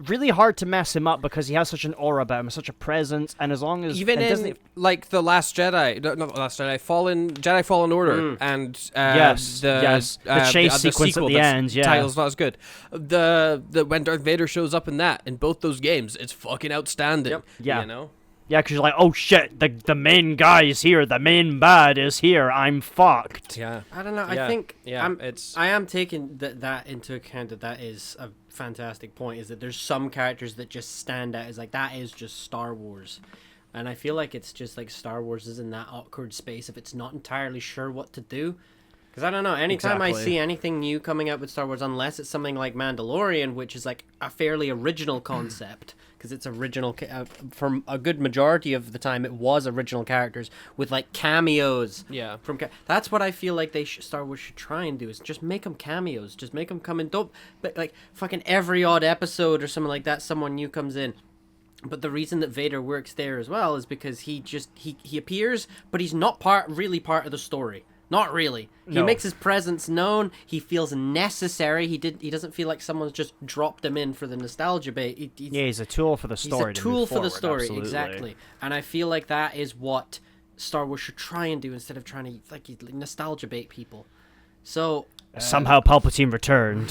really hard to mess him up because he has such an aura about him, such a presence, and as long as even in like the Last Jedi, not the Last Jedi, Jedi Fallen Order, and the chase sequence at the end, title's not as good. The when Darth Vader shows up in both those games, it's fucking outstanding. Yep. Yeah. You know. Yeah, because you're like, oh shit, the main guy is here, the main bad is here, I'm fucked. Yeah. I don't know. Yeah. I think it's. I am taking that into account. That is a fantastic point. Is that there's some characters that just stand out as like that is just Star Wars, and I feel like it's just like Star Wars is in that awkward space if it's not entirely sure what to do. Because I don't know, anytime I see anything new coming out with Star Wars, unless it's something like Mandalorian, which is like a fairly original concept, because it's original, for a good majority of the time, it was original characters with like cameos. Yeah. That's what I feel like Star Wars should try and do, is just make them cameos. Just make them come in, but like fucking every odd episode or something like that, someone new comes in. But the reason that Vader works there as well is because he appears, but he's not really part of the story. Not really. He makes his presence known. He feels necessary. He doesn't feel like someone's just dropped him in for the nostalgia bait. He's a tool for the story. He's a tool for the story, absolutely. exactly. And I feel like that is what Star Wars should try and do instead of trying to like nostalgia bait people. So somehow Palpatine returned.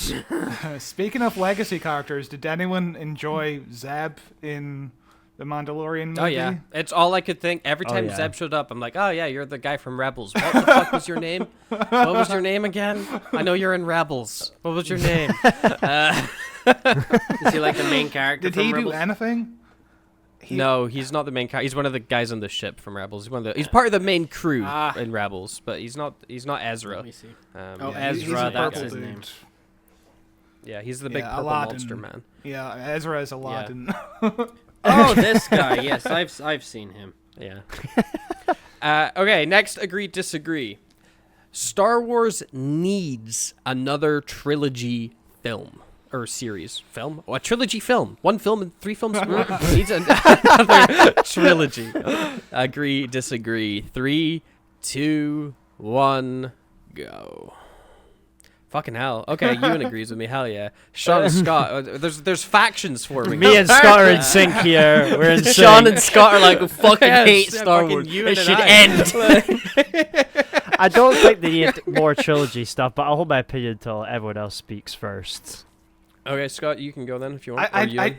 Speaking of legacy characters, did anyone enjoy Zeb in the Mandalorian movie? Oh yeah, it's all I could think. Every time yeah. Zeb showed up, I'm like, oh yeah, you're the guy from Rebels. What the fuck was your name? What was your name again? I know you're in Rebels. What was your name? is he like the main character? Did he do anything? No, he's not the main character. He's one of the guys on the ship from Rebels. He's part of the main crew in Rebels, but he's not Ezra. Let me see. Yeah, Ezra, that's his name. Yeah, he's the big purple Aladdin. monster man. Yeah, Ezra is Aladdin. Yeah. Oh, this guy. Yes, I've seen him. Yeah. Okay, next agree, disagree. Star Wars needs another trilogy film. Or series. Film? Oh, a trilogy film. One film and 3 films? Needs another trilogy. Agree, disagree. 3, 2, 1, go. Fucking hell. Okay, Ewan agrees with me. Hell yeah. Sean and Scott. There's factions forming. Me and Scott are in sync here. We're in sync. Sean and Scott are like, we fucking hate Yeah, Star fucking Wars. Ewan It and should I. end. I don't think they need more trilogy stuff, but I'll hold my opinion until everyone else speaks first. Okay, Scott, you can go then if you want. I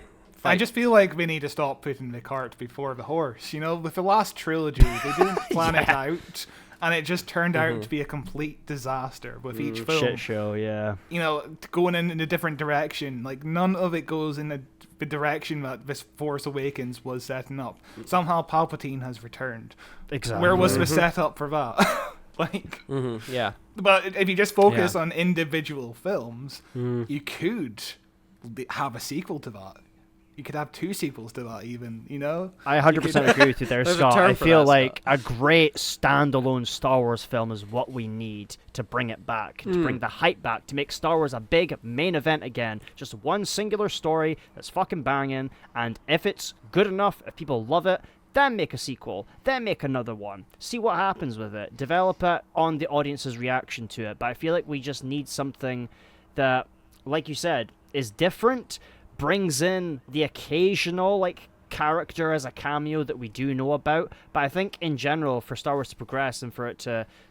just feel like we need to stop putting the cart before the horse. You know, with the last trilogy, they didn't plan it out, and it just turned out to be a complete disaster with each film. Shit show, yeah. You know, going in a different direction. Like, none of it goes in the direction that this Force Awakens was setting up. Somehow Palpatine has returned. Exactly. Where was the setup for that? Like, yeah. but if you just focus on individual films, you could have a sequel to that. You could have 2 sequels to that, even, you know? I 100% agree with you there, There's a Scott. term I for feel that, like a great standalone Star Wars film is what we need to bring it back, to bring the hype back, to make Star Wars a big main event again. Just one singular story that's fucking banging, and if it's good enough, if people love it, then make a sequel, then make another one. See what happens with it. Develop it on the audience's reaction to it. But I feel like we just need something that, like you said, is different, brings in the occasional, like, character as a cameo that we do know about. But I think in general, for Star Wars to progress and for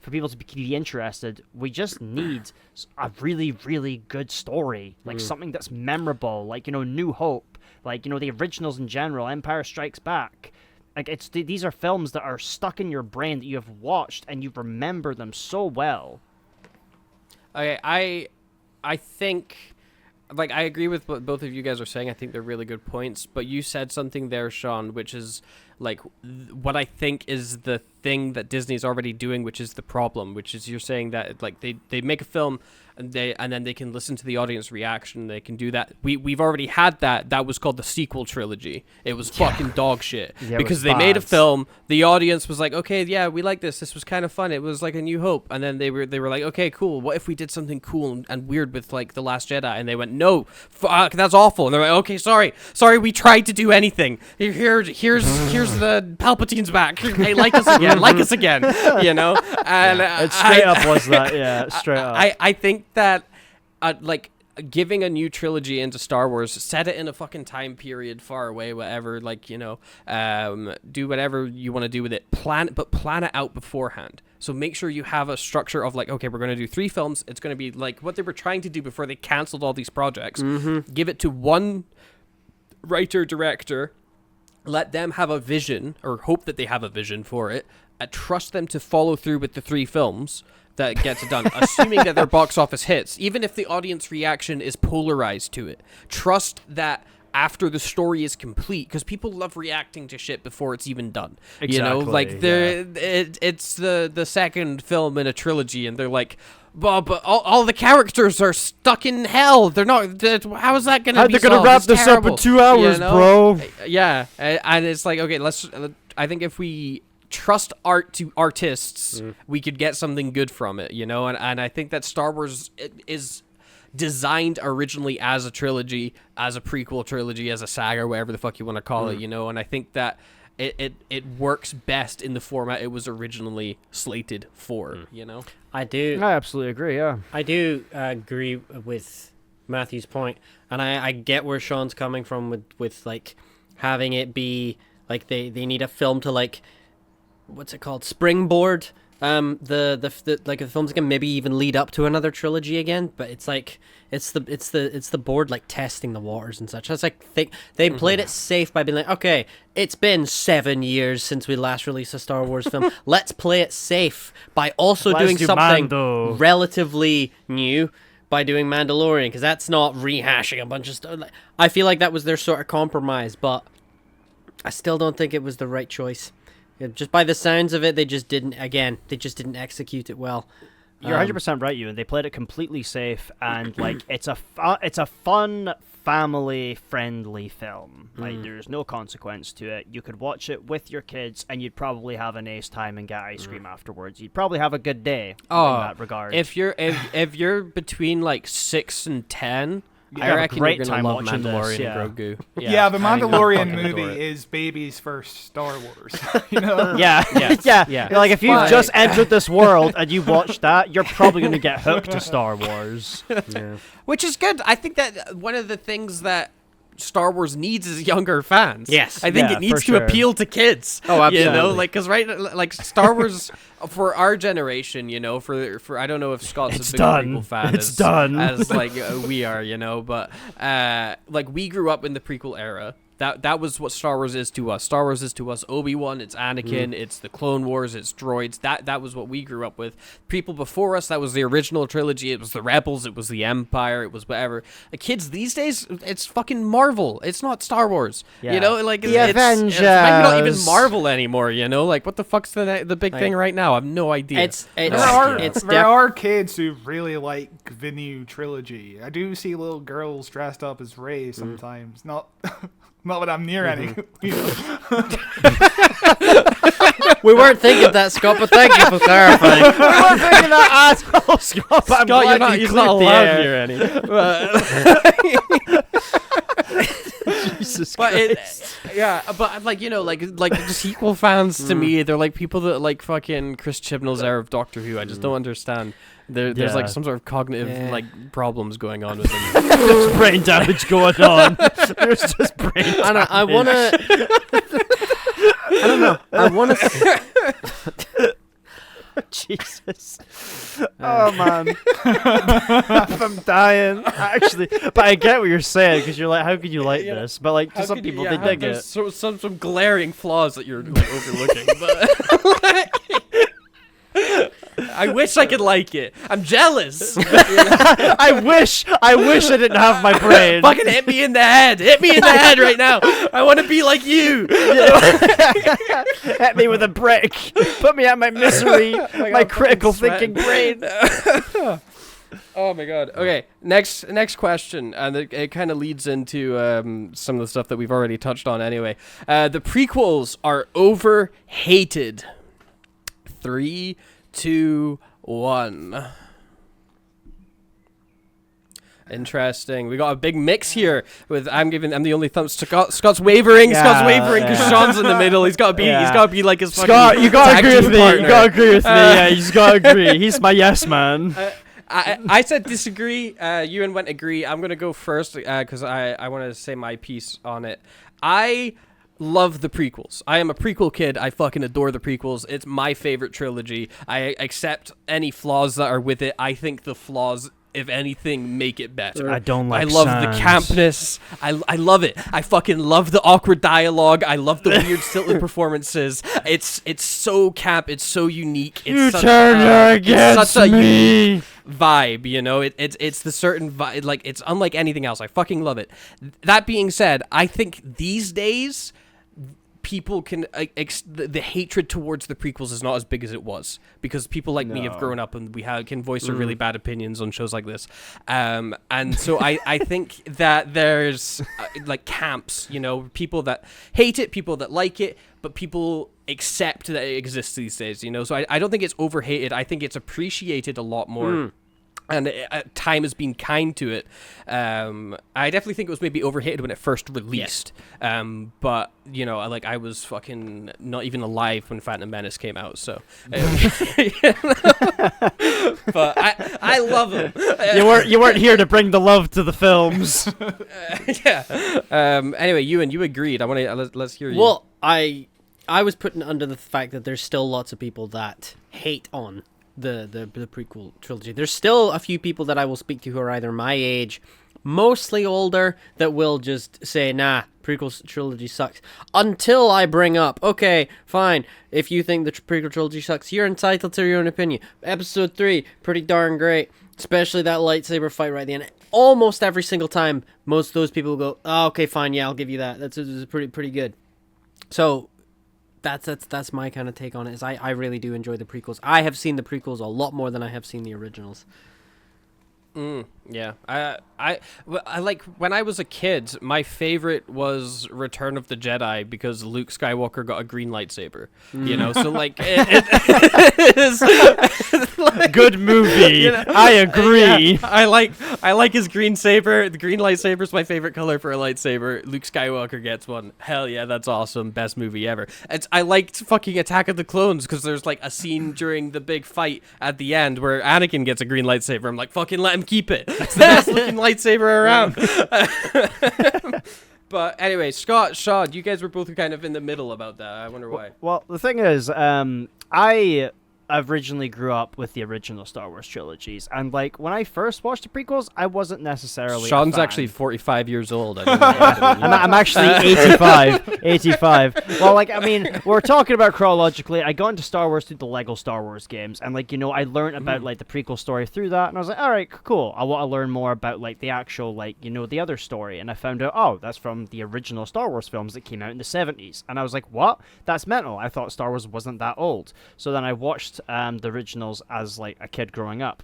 people to be interested, we just need a really, really good story. Like something that's memorable, like, you know, New Hope, like, you know, the originals in general, Empire Strikes Back. Like, these are films that are stuck in your brain that you have watched and you remember them so well. Okay, I think like I agree with what both of you guys are saying. I think they're really good points. But you said something there, Sean, which is like what I think is the thing that Disney's already doing, which is the problem. Which is you're saying that like they make a film and then they can listen to the audience reaction. They can do that. We've already had that. That was called the sequel trilogy. It was fucking dog shit because they made a film. The audience was like, okay, yeah, we like this. This was kind of fun. It was like A New Hope. And then they were like, okay, cool. What if we did something cool and weird with like The Last Jedi? And they went, no, fuck, that's awful. And they're like, okay, sorry, we tried to do anything. Here's the Palpatine's back. Hey, like us again, you know. And it straight up was that, yeah, straight up. I think that like giving a new trilogy into Star Wars, set it in a fucking time period far away, whatever, like, you know, do whatever you want to do with it, plan it out beforehand. So make sure you have a structure of like, okay, we're going to do 3 films. It's going to be like what they were trying to do before they canceled all these projects. Give it to one writer director, let them have a vision, or hope that they have a vision for it, trust them to follow through with the 3 films that gets it done, assuming that their box office hits, even if the audience reaction is polarized to it. Trust that after the story is complete, because people love reacting to shit before it's even done. Exactly, you know, like it's the second film in a trilogy, and they're like, well, but all the characters are stuck in hell. They're not. How is that going to be? They're going to wrap this up in 2 hours, you know? bro. Yeah, and it's like, okay, I think if we trust art to artists, we could get something good from it, you know? And I think that Star Wars is designed originally as a trilogy, as a prequel trilogy, as a saga, whatever the fuck you want to call it, you know? And I think that it works best in the format it was originally slated for, you know? I absolutely agree, yeah. I do agree with Matthew's point, and I get where Sean's coming from with like having it be like they need a film to like, what's it called, springboard the like the films can maybe even lead up to another trilogy again, but it's like it's the board like testing the waters and such. It's like they played it safe by being like, okay, it's been 7 years since we last released a Star Wars film. Let's play it safe by also doing something relatively new by doing Mandalorian, because that's not rehashing a bunch of stuff. I feel like that was their sort of compromise, but I still don't think it was the right choice. Just by the sounds of it, they just didn't execute it well. You're 100% right, Ewan. They played it completely safe, and like it's a fun, family-friendly film. Like there's no consequence to it. You could watch it with your kids, and you'd probably have an ace time and get ice cream afterwards. You'd probably have a good day in that regard. If you're between like 6 and 10. I reckon you're going to love Mandalorian and Grogu. Yeah, the Mandalorian movie is baby's first Star Wars. You know? Yeah. Like, if you've just entered this world and you watch that, you're probably going to get hooked to Star Wars. Yeah. Which is good. I think that one of the things that Star Wars needs is younger fans. Yes. I think it needs to appeal to kids. Oh, absolutely. You know, like, because like Star Wars for our generation, you know, for I don't know if Scott's a big prequel fan as like we are, you know, but like we grew up in the prequel era. That was what Star Wars is to us. Star Wars is to us Obi-Wan, it's Anakin, it's the Clone Wars, it's droids. That was what we grew up with. People before us, that was the original trilogy. It was the Rebels, it was the Empire, it was whatever. The kids these days, it's fucking Marvel. It's not Star Wars. You know, like the Avengers. It's maybe not even Marvel anymore, you know? Like, what the fuck's the big thing right now? I have no idea. There are kids who really like the new trilogy. I do see little girls dressed up as Rey sometimes. Not that I'm near any. We weren't thinking that, Scott, but thank you for clarifying. We weren't thinking that at all, Scott. But Scott, you're not allowed near any. Jesus Christ. But like, you know, like the sequel fans to me, they're like people that like fucking Chris Chibnall's era of Doctor Who. I just don't understand. There's like some sort of cognitive like problems going on with them. There's brain damage going on. There's just brain damage. I don't know. I want to. Jesus. Oh, man. I'm dying. Actually, but I get what you're saying, because you're like, how could you like this? But like, to some people, they dig it. Some glaring flaws that you're like, overlooking. But I wish I could like it. I'm jealous. I wish I didn't have my brain. Fucking hit me in the head. Hit me in the head right now. I want to be like you. Hit me with a brick. Put me out my misery. My critical thinking brain. Oh my god. Okay, next question, and it kind of leads into some of the stuff that we've already touched on anyway. The prequels are over-hated. 3, 2, 1. Interesting. We got a big mix here. With I'm the only thumb. Scott's wavering. Yeah, Scott's wavering because yeah. Sean's in the middle. He's got to be like his fucking Scott, you gotta tag agree with team me. partner. You gotta agree with me. Yeah, you just gotta agree. He's my yes man. I said disagree. Ewan went agree. I'm gonna go first because I want to say my piece on it. I love the prequels. I am a prequel kid. I fucking adore the prequels. It's my favorite trilogy. I accept any flaws that are with it. I think the flaws, if anything, make it better. I don't like I love sans. the campness. I love it. I fucking love the awkward dialogue. I love the weird stilted performances. It's so camp. It's so unique. It's You such, turned her it's against such a me. unique vibe, you know. It's the certain vibe. Like, it's unlike anything else. I fucking love it. That being said, I think these days people can the hatred towards the prequels is not as big as it was, because people like me have grown up and can voice our really bad opinions on shows like this, and so I think that there's like camps, you know, people that hate it, people that like it, but people accept that it exists these days, you know. So I don't think it's overhated. I think it's appreciated a lot more. And time has been kind to it. I definitely think it was maybe overhated when it first released. But, you know, I was fucking not even alive when Phantom Menace came out, so. But I love them. You weren't here to bring the love to the films. Yeah. Anyway, Ewan, you agreed. I want to let's hear you. Well, I was putting under the fact that there's still lots of people that hate on the prequel trilogy. There's still a few people that I will speak to who are either my age, mostly older, that will just say, nah, prequel trilogy sucks. Until I bring up, okay, fine, if you think the prequel trilogy sucks, you're entitled to your own opinion. Episode 3, pretty darn great, especially that lightsaber fight right at the end. Almost every single time, most of those people will go, oh, okay, fine, yeah, I'll give you that. That's pretty good. So that's my kind of take on it. Is I really do enjoy the prequels. I have seen the prequels a lot more than I have seen the originals. Yeah. I like, when I was a kid, my favorite was Return of the Jedi, because Luke Skywalker got a green lightsaber. You know, so like it is like, Good movie. you know, I agree. yeah, I like his green saber. The green lightsaber is my favorite color for a lightsaber. Luke Skywalker gets one. Hell yeah, that's awesome. Best movie ever. I liked fucking Attack of the Clones because there's like a scene during the big fight at the end where Anakin gets a green lightsaber. I'm like, fucking let him keep it. It's the best looking lightsaber around. But anyway, Scott, Sean, you guys were both kind of in the middle about that. I wonder why. Well, the thing is, I originally grew up with the original Star Wars trilogies, and like when I first watched the prequels, I wasn't necessarily. Sean's a fan. actually 45 years old. I don't know that, you know. I'm actually 85. Well, like, I mean, we're talking about chronologically. I got into Star Wars through the Lego Star Wars games, and like, you know, I learned about like the prequel story through that, and I was like, all right, cool. I want to learn more about like the actual, like, you know, the other story, and I found out, oh, that's from the original Star Wars films that came out in the 70s, and I was like, what? That's mental. I thought Star Wars wasn't that old. So then I watched the originals as like a kid growing up,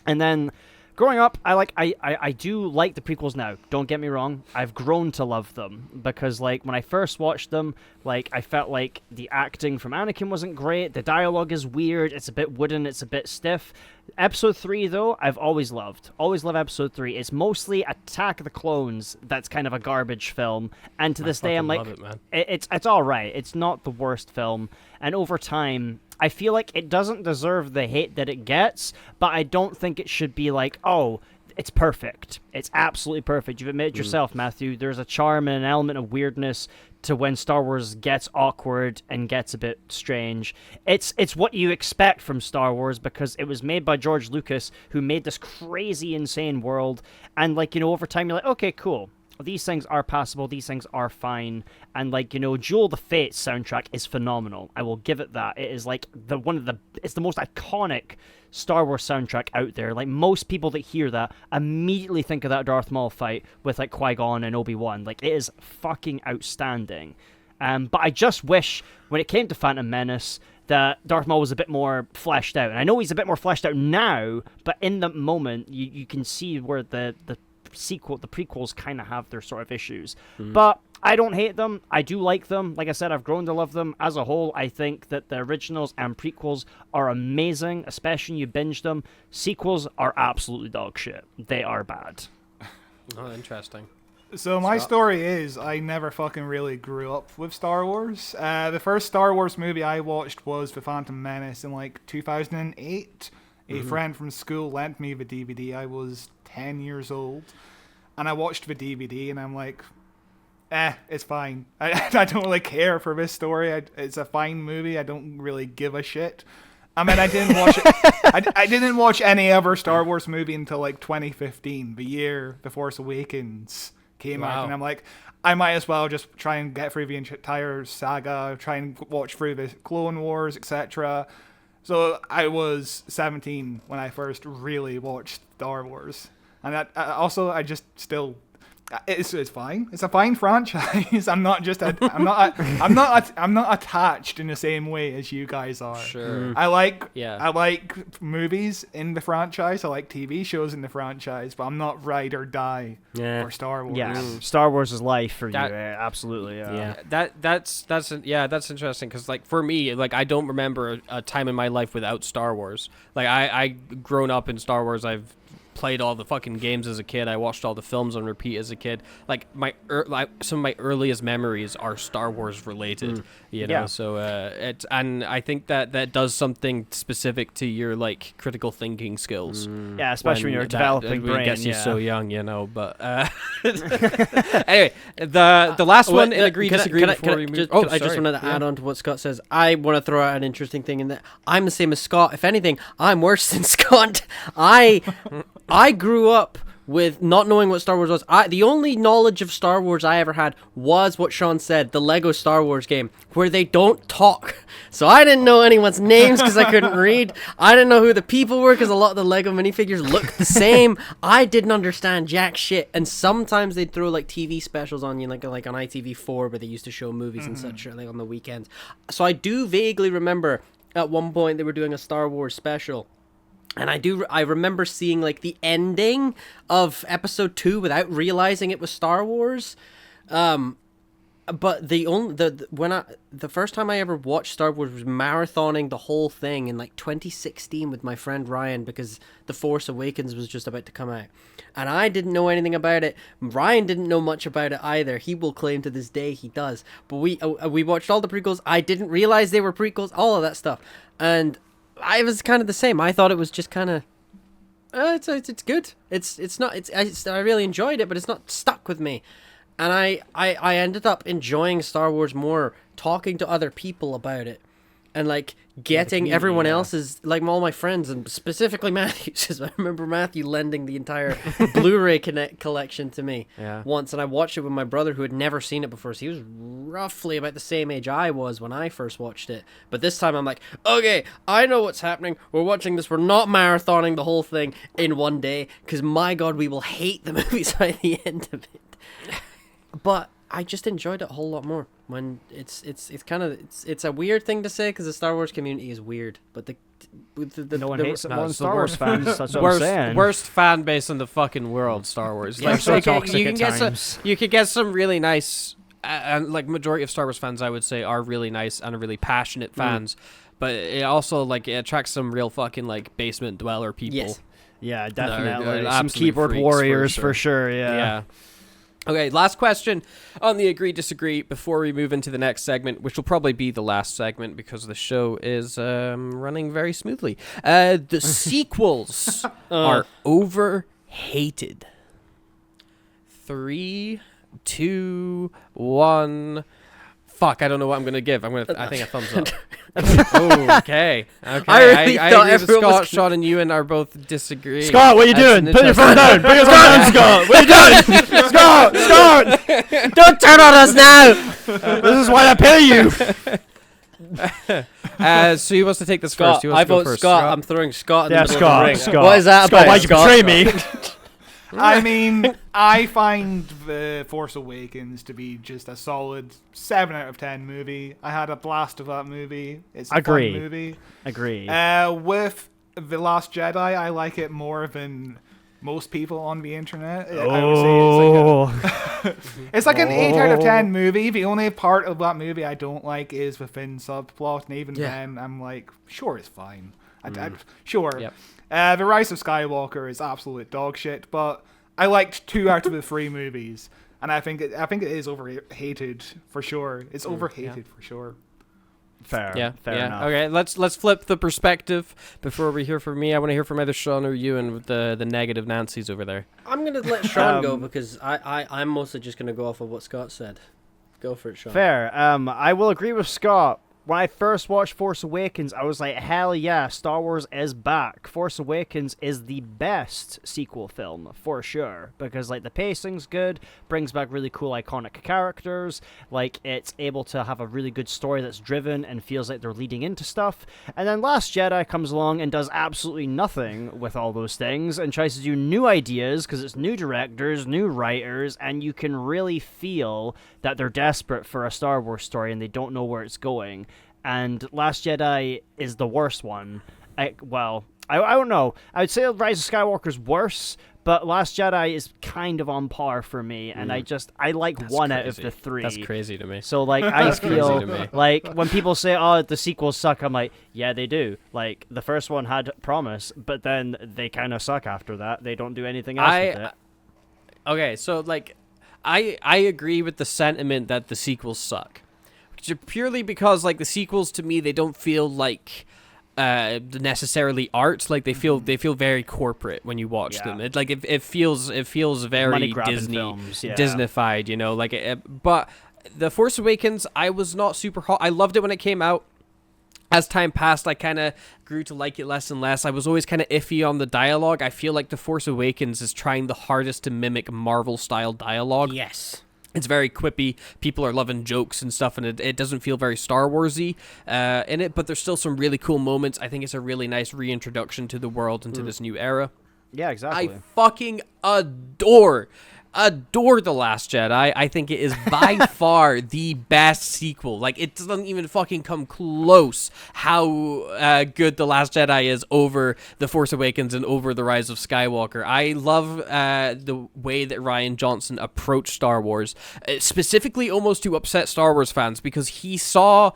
and then growing up, I do like the prequels now. Don't get me wrong. I've grown to love them because, like, when I first watched them, like, I felt like the acting from Anakin wasn't great. The dialogue is weird. It's a bit wooden. It's a bit stiff. Episode 3, though, I've always loved. Always love Episode 3. It's mostly Attack of the Clones that's kind of a garbage film. And to this day, I'm like, love it, man. It's all right. It's not the worst film. And over time, I feel like it doesn't deserve the hate that it gets, but I don't think it should be like, oh, it's perfect. It's absolutely perfect. You've admitted yourself, Mathew, there's a charm and an element of weirdness to when Star Wars gets awkward and gets a bit strange. It's what you expect from Star Wars because it was made by George Lucas, who made this crazy, insane world. And, like, you know, over time, you're like, okay, cool. these things are passable, these things are fine, and like, you know, Jewel of the Fates soundtrack is phenomenal. I will give it that. It is like it's the most iconic Star Wars soundtrack out there. Like, most people that hear that immediately think of that Darth Maul fight with like Qui-Gon and Obi-Wan. Like, it is fucking outstanding. But I just wish when it came to Phantom Menace that Darth Maul was a bit more fleshed out. And I know he's a bit more fleshed out now, but in the moment, you can see where the prequels kind of have their sort of issues. But I don't hate them. I do like them. Like I said, I've grown to love them. As a whole, I think that the originals and prequels are amazing, especially when you binge them. Sequels are absolutely dog shit. They are bad. Oh, interesting. So my story is I never fucking really grew up with Star Wars. The first Star Wars movie I watched was The Phantom Menace in like 2008. A friend from school lent me the DVD. I was 10 years old. And I watched the DVD and I'm like, it's fine. I don't really care for this story. It's a fine movie. I don't really give a shit. I mean, I didn't watch it. I didn't watch any other Star Wars movie until like 2015, the year The Force Awakens came out, and I'm like, I might as well just try and get through the entire saga, try and watch through the Clone Wars, etc. So I was 17 when I first really watched Star Wars, and I just still. It's fine. It's a fine franchise. I'm not attached in the same way as you guys are. Sure. I like movies in the franchise. I like TV shows in the franchise, but I'm not ride or die for Star Wars. Yeah, Star Wars is life for you. Absolutely. Yeah. That's interesting because like for me, like I don't remember a time in my life without Star Wars. Like I grown up in Star Wars. I've played all the fucking games as a kid. I watched all the films on repeat as a kid. Like some of my earliest memories are Star Wars related. You know, so and I think that does something specific to your like critical thinking skills. Yeah, especially when you're developing brain. Gets you so young, you know. But anyway, the last one in agree disagree before we move. I just wanted to add on to what Scott says. I want to throw out an interesting thing in that I'm the same as Scott. If anything, I'm worse than Scott. I grew up with not knowing what Star Wars was. The only knowledge of Star Wars I ever had was what Sean said, the Lego Star Wars game, where they don't talk. So I didn't know anyone's names because I couldn't read. I didn't know who the people were because a lot of the Lego minifigures looked the same. I didn't understand jack shit. And sometimes they'd throw like TV specials on you, like on ITV4, where they used to show movies and such, like on the weekends. So I do vaguely remember at one point they were doing a Star Wars special. And I remember seeing like the ending of episode 2 without realizing it was Star Wars. But the first time I ever watched Star Wars was marathoning the whole thing in like 2016 with my friend Ryan, because The Force Awakens was just about to come out. And I didn't know anything about it. Ryan didn't know much about it either. He will claim to this day he does. But we watched all the prequels. I didn't realize they were prequels, all of that stuff. And I was kind of the same. I thought it was just kind of, it's good. I really enjoyed it, but it's not stuck with me. And I ended up enjoying Star Wars more, talking to other people about it, and like getting everyone else's, like all my friends, and specifically Mathew's, because I remember Mathew lending the entire Blu-ray collection to me once, and I watched it with my brother who had never seen it before, so he was roughly about the same age I was when I first watched it. But this time I'm like, okay, I know what's happening, we're watching this, we're not marathoning the whole thing in one day, because my god, we will hate the movies by the end of it. But I just enjoyed it a whole lot more. When it's a weird thing to say because the Star Wars community is weird, but no one hates it more than Star Wars fans. That's what I'm saying. Worst fan base in the fucking world, Star Wars. Like, so toxic at times. You could get some really nice, and like majority of Star Wars fans, I would say, are really nice and are really passionate fans. But it also it attracts some real fucking like basement dweller people. Yes. Yeah, definitely. Some Some keyboard warriors for sure. Yeah. Okay, last question on the agree disagree before we move into the next segment, which will probably be the last segment because the show is running very smoothly. The sequels are overhated. 3, 2, 1. Fuck, I don't know what I'm gonna give. I think a thumbs up. Oh, okay. I really I thought agree with everyone was Scott, gonna- Sean, and Ewan are both disagreeing. Scott, what are you That's doing? an Put your phone interesting- down. Put your phone down, Scott. What are you doing? Scott, Scott. Don't turn on us now. This is why I pay you. So he wants to take this Scott, first. He wants I to go vote first. Scott. I'm throwing Scott in the middle of the Scott. ring. Scott. What is that Scott, about? why'd you Scott? betray me? I mean, I find The Force Awakens to be just a solid 7 out of 10 movie. I had a blast of that movie. It's a Agree. fun movie. Agree. With The Last Jedi, I like it more than most people on the internet. I would say it's like an 8 out of 10 movie. The only part of that movie I don't like is the Finn subplot, and even then, I'm like, sure, it's fine. Sure. Yep. The Rise of Skywalker is absolute dog shit, but I liked 2 out of the 3 movies, and I think it is overhated for sure. It's overhated for sure. Fair. Yeah, Fair enough. Okay, let's flip the perspective before we hear from me. I want to hear from either Sean or Ewan with the negative Nancy's over there. I'm gonna let Sean go because I'm mostly just gonna go off of what Scott said. Go for it, Sean. Fair. I will agree with Scott. When I first watched Force Awakens, I was like, hell yeah, Star Wars is back. Force Awakens is the best sequel film, for sure. Because, like, the pacing's good, brings back really cool, iconic characters. Like, it's able to have a really good story that's driven and feels like they're leading into stuff. And then Last Jedi comes along and does absolutely nothing with all those things and tries to do new ideas because it's new directors, new writers, and you can really feel that they're desperate for a Star Wars story and they don't know where it's going. And Last Jedi is the worst one. I don't know. I would say Rise of Skywalker's worse, but Last Jedi is kind of on par for me, and I like That's one out of crazy. the 3. That's crazy to me. So, like, I That's crazy to feel me. like when people say, oh, the sequels suck, I'm like, yeah, they do. Like, the first one had promise, but then they kind of suck after that. They don't do anything else with it. Okay, so, like, I agree with the sentiment that the sequels suck. Purely because, like, the sequels to me, they don't feel like necessarily art. Like, they feel very corporate when you watch them. It feels very Money-grabbing Disney films, yeah. Disneyfied, you know. Like, but The Force Awakens, I was not super hot. I loved it when it came out. As time passed, I kind of grew to like it less and less. I was always kind of iffy on the dialogue. I feel like The Force Awakens is trying the hardest to mimic Marvel-style dialogue. Yes. It's very quippy. People are loving jokes and stuff, and it doesn't feel very Star Wars-y in it, but there's still some really cool moments. I think it's a really nice reintroduction to the world and to this new era. Yeah, exactly. I fucking adore The Last Jedi. I think it is by far the best sequel. Like, it doesn't even fucking come close how good The Last Jedi is over The Force Awakens and over The Rise of Skywalker. I love the way that Rian Johnson approached Star Wars, specifically almost to upset Star Wars fans, because he saw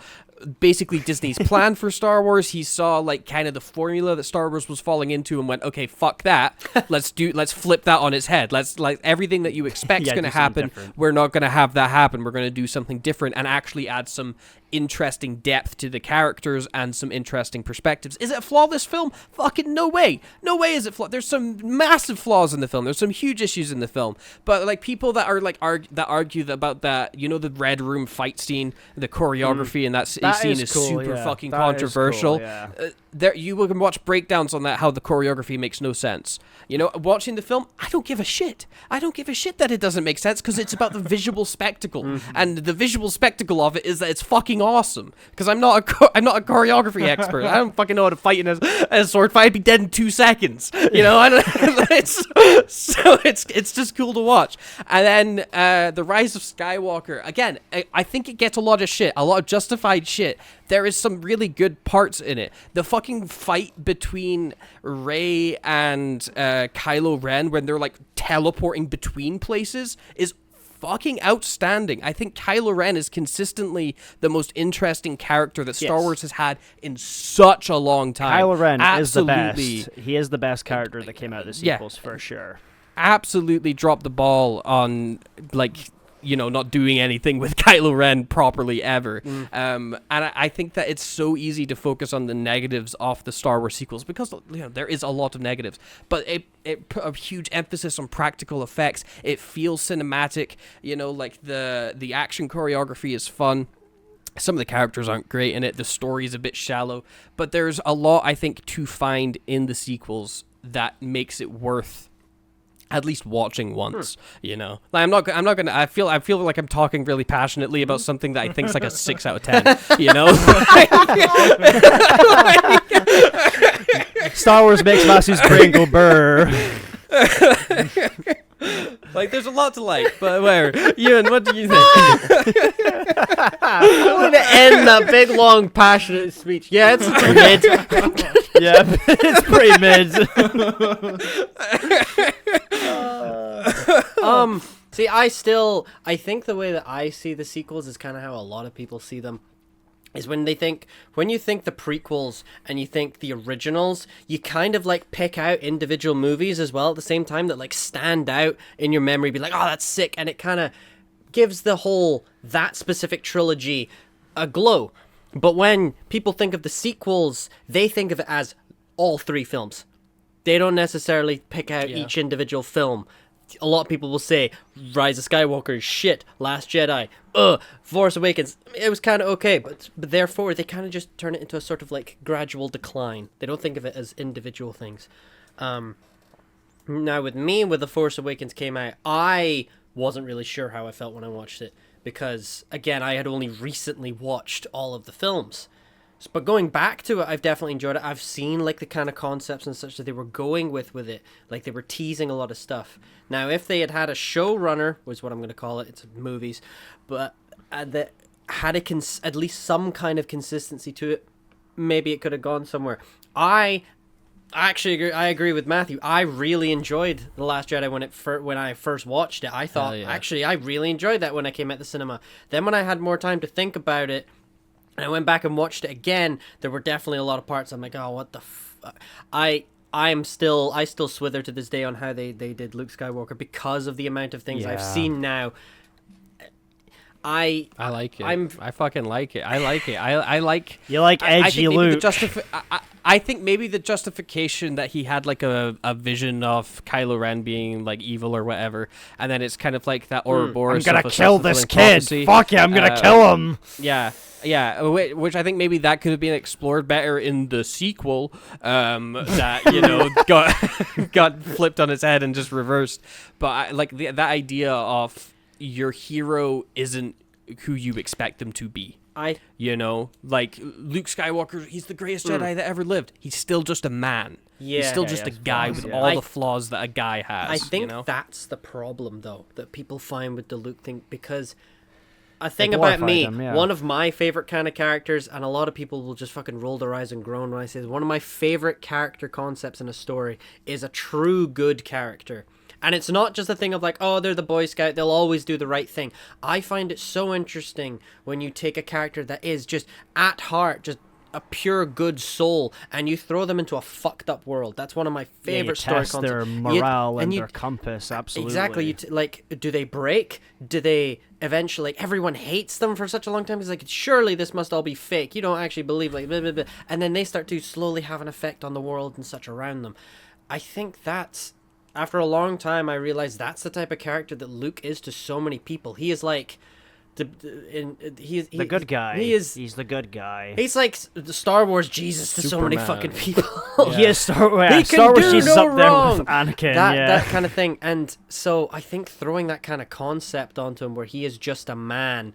basically Disney's plan for Star Wars. He saw, like, kind of the formula that Star Wars was falling into and went, okay, fuck that. Let's flip that on its head. Let's, like, everything that you expect is going to happen, we're not going to have that happen. We're going to do something different and actually add some interesting depth to the characters and some interesting perspectives. Is it a flawless film? Fucking no way. No way is it flawed. There's some massive flaws in the film. There's some huge issues in the film. But, like, people that are, like, that argue about that, you know, the Red Room fight scene, the choreography in that scene is cool, super yeah. fucking That controversial. is cool, yeah. There, you can watch breakdowns on that, how the choreography makes no sense. You know, watching the film, I don't give a shit. I don't give a shit that it doesn't make sense, because it's about the visual spectacle, and the visual spectacle of it is that it's fucking awesome. Because I'm not a choreography expert. I don't fucking know how to fight in a sword fight. I'd be dead in 2 seconds. You know, it's just cool to watch. And then the Rise of Skywalker. Again, I think it gets a lot of shit, a lot of justified shit. There is some really good parts in it. The fucking fight between Rey and Kylo Ren when they're, like, teleporting between places is fucking outstanding. I think Kylo Ren is consistently the most interesting character that Star Wars has had in such a long time. Kylo Ren Absolutely, is the best. He is the best character that came out of the sequels, for sure. Absolutely dropped the ball on, like, you know, not doing anything with Kylo Ren properly ever. And I think that it's so easy to focus on the negatives of the Star Wars sequels because, you know, there is a lot of negatives, but it put a huge emphasis on practical effects. It feels cinematic, you know, like the action choreography is fun. some of the characters aren't great in it. The story's a bit shallow, but there's a lot, I think, to find in the sequels that makes it worth at least watching once. You know, like, I'm not gonna. I feel like I'm talking really passionately about something that I think is like a 6 out of 10. You know, Star Wars makes Mathew's brain go burr. like there's a lot to like, but whatever. Ewan, what do you think? I'm going to end that big, long, passionate speech. Yeah, it's mid. Yeah, it's pretty mid. See, I think the way that I see the sequels is kind of how a lot of people see them. Is when you think the prequels and you think the originals, you kind of like pick out individual movies as well at the same time that like stand out in your memory, be like, oh, that's sick, and it kind of gives that specific trilogy a glow. But when people think of the sequels, they think of it as all 3 films. They don't necessarily pick out each individual film. A lot of people will say Rise of Skywalker is shit, Last Jedi, Force Awakens, it was kind of okay, but therefore they kind of just turn it into a sort of like gradual decline. They don't think of it as individual things. Now with me, when The Force Awakens came out, I wasn't really sure how I felt when I watched it, because again, I had only recently watched all of the films. But going back to it, I've definitely enjoyed it. I've seen like the kind of concepts and such that they were going with it. Like they were teasing a lot of stuff. Now, if they had a showrunner, was what I'm going to call it, it's movies, but that had at least some kind of consistency to it, maybe it could have gone somewhere. I agree with Matthew. I really enjoyed The Last Jedi when I first watched it. I thought, actually, I really enjoyed that when I came at the cinema. Then when I had more time to think about it, and I went back and watched it again, there were definitely a lot of parts I'm like, oh, what the fuck? I still swither to this day on how they did Luke Skywalker because of the amount of things I've seen now. I like it. I fucking like it. I like it. I like... You like edgy Luke. I think maybe the justification that he had like a vision of Kylo Ren being like evil or whatever, and then it's kind of like that Ouroboros. I'm gonna kill this kid. Fuck yeah, I'm gonna kill him. Yeah, which I think maybe that could have been explored better in the sequel, that, you know, got flipped on its head and just reversed. But that idea of your hero isn't who you expect them to be. You know, like Luke Skywalker, he's the greatest Jedi that ever lived. He's still just a man. He's still just a guy with all the flaws that a guy has. I think you know? that's the problem, though, that people find with the Luke thing, because a thing about me, one of my favorite kind of characters, and a lot of people will just fucking roll their eyes and groan when I say this, one of my favorite character concepts in a story is a true good character. And it's not just a thing of like, oh, they're the Boy Scout, they'll always do the right thing. I find it so interesting when you take a character that is just at heart, just a pure good soul, and you throw them into a fucked up world. That's one of my favorite story concepts. Their morale and their compass, absolutely. Exactly. Like, do they break? Do they eventually, like, everyone hates them for such a long time? It's like, surely this must all be fake. You don't actually believe, like, blah, blah, blah. And then they start to slowly have an effect on the world and such around them. I think that's, after a long time, I realized that's the type of character that Luke is to so many people. He is like, he's the good guy. He's the good guy. He's like the Star Wars Jesus to Superman. So many fucking people. He is Star Wars Jesus up there with Anakin. That kind of thing. And so I think throwing that kind of concept onto him, where he is just a man,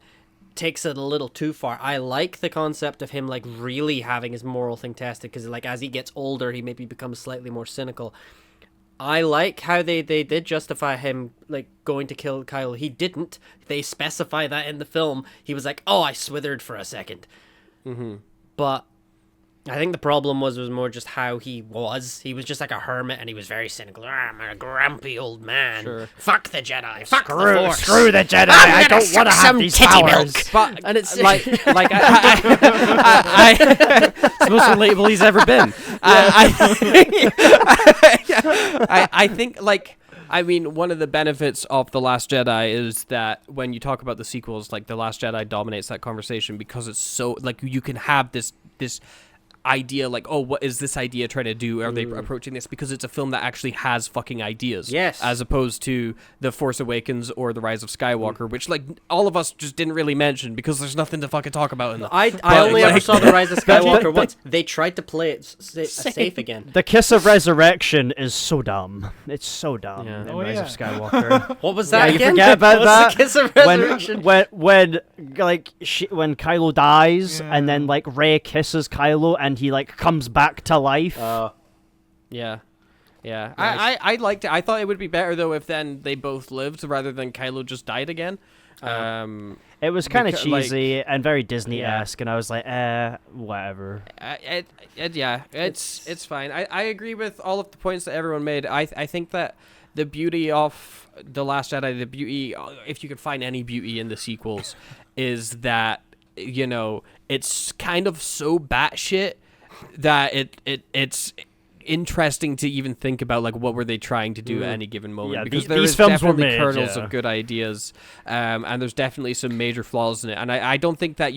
takes it a little too far. I like the concept of him like really having his moral thing tested, because like as he gets older, he maybe becomes slightly more cynical. I like how they did justify him like going to kill Kylo. He didn't. They specify that in the film. He was like, "Oh, I swithered for a second." Mm-hmm. But I think the problem was more just how he was. He was just like a hermit, and he was very cynical. I'm a grumpy old man. Sure. Fuck the Jedi. Fuck the Force. Screw the Jedi. I don't want to have these powers. But, and it's like I it's the most relatable he's ever been. I think like, I mean, one of the benefits of The Last Jedi is that when you talk about the sequels, like The Last Jedi dominates that conversation because it's so like you can have this idea, like, oh, what is this idea trying to do? Are they approaching this? Because it's a film that actually has fucking ideas. Yes. As opposed to The Force Awakens or The Rise of Skywalker, which, like, all of us just didn't really mention because there's nothing to fucking talk about in them. I only ever saw The Rise of Skywalker once. They tried to play it safe again. The Kiss of Resurrection is so dumb. It's so dumb Yeah. in Oh, Rise yeah. of Skywalker. What was that You again? forget about What was that? the Kiss of Resurrection? When when Kylo dies Yeah. and then like Rey kisses Kylo and he like comes back to life. Yeah. Yeah. Nice. I liked it. I thought it would be better, though, if then they both lived rather than Kylo just died again. It was kind of Beca- like- cheesy and very Disney-esque, and I was like, whatever. It's fine. I agree with all of the points that everyone made. I think that the beauty of The Last Jedi, the beauty, if you could find any beauty in the sequels, is that, you know, it's kind of so batshit that it's interesting to even think about, like, what were they trying to do at any given moment, Yeah, because these there is films were definitely made, kernels yeah. of good ideas, and there's definitely some major flaws in it, and I don't think that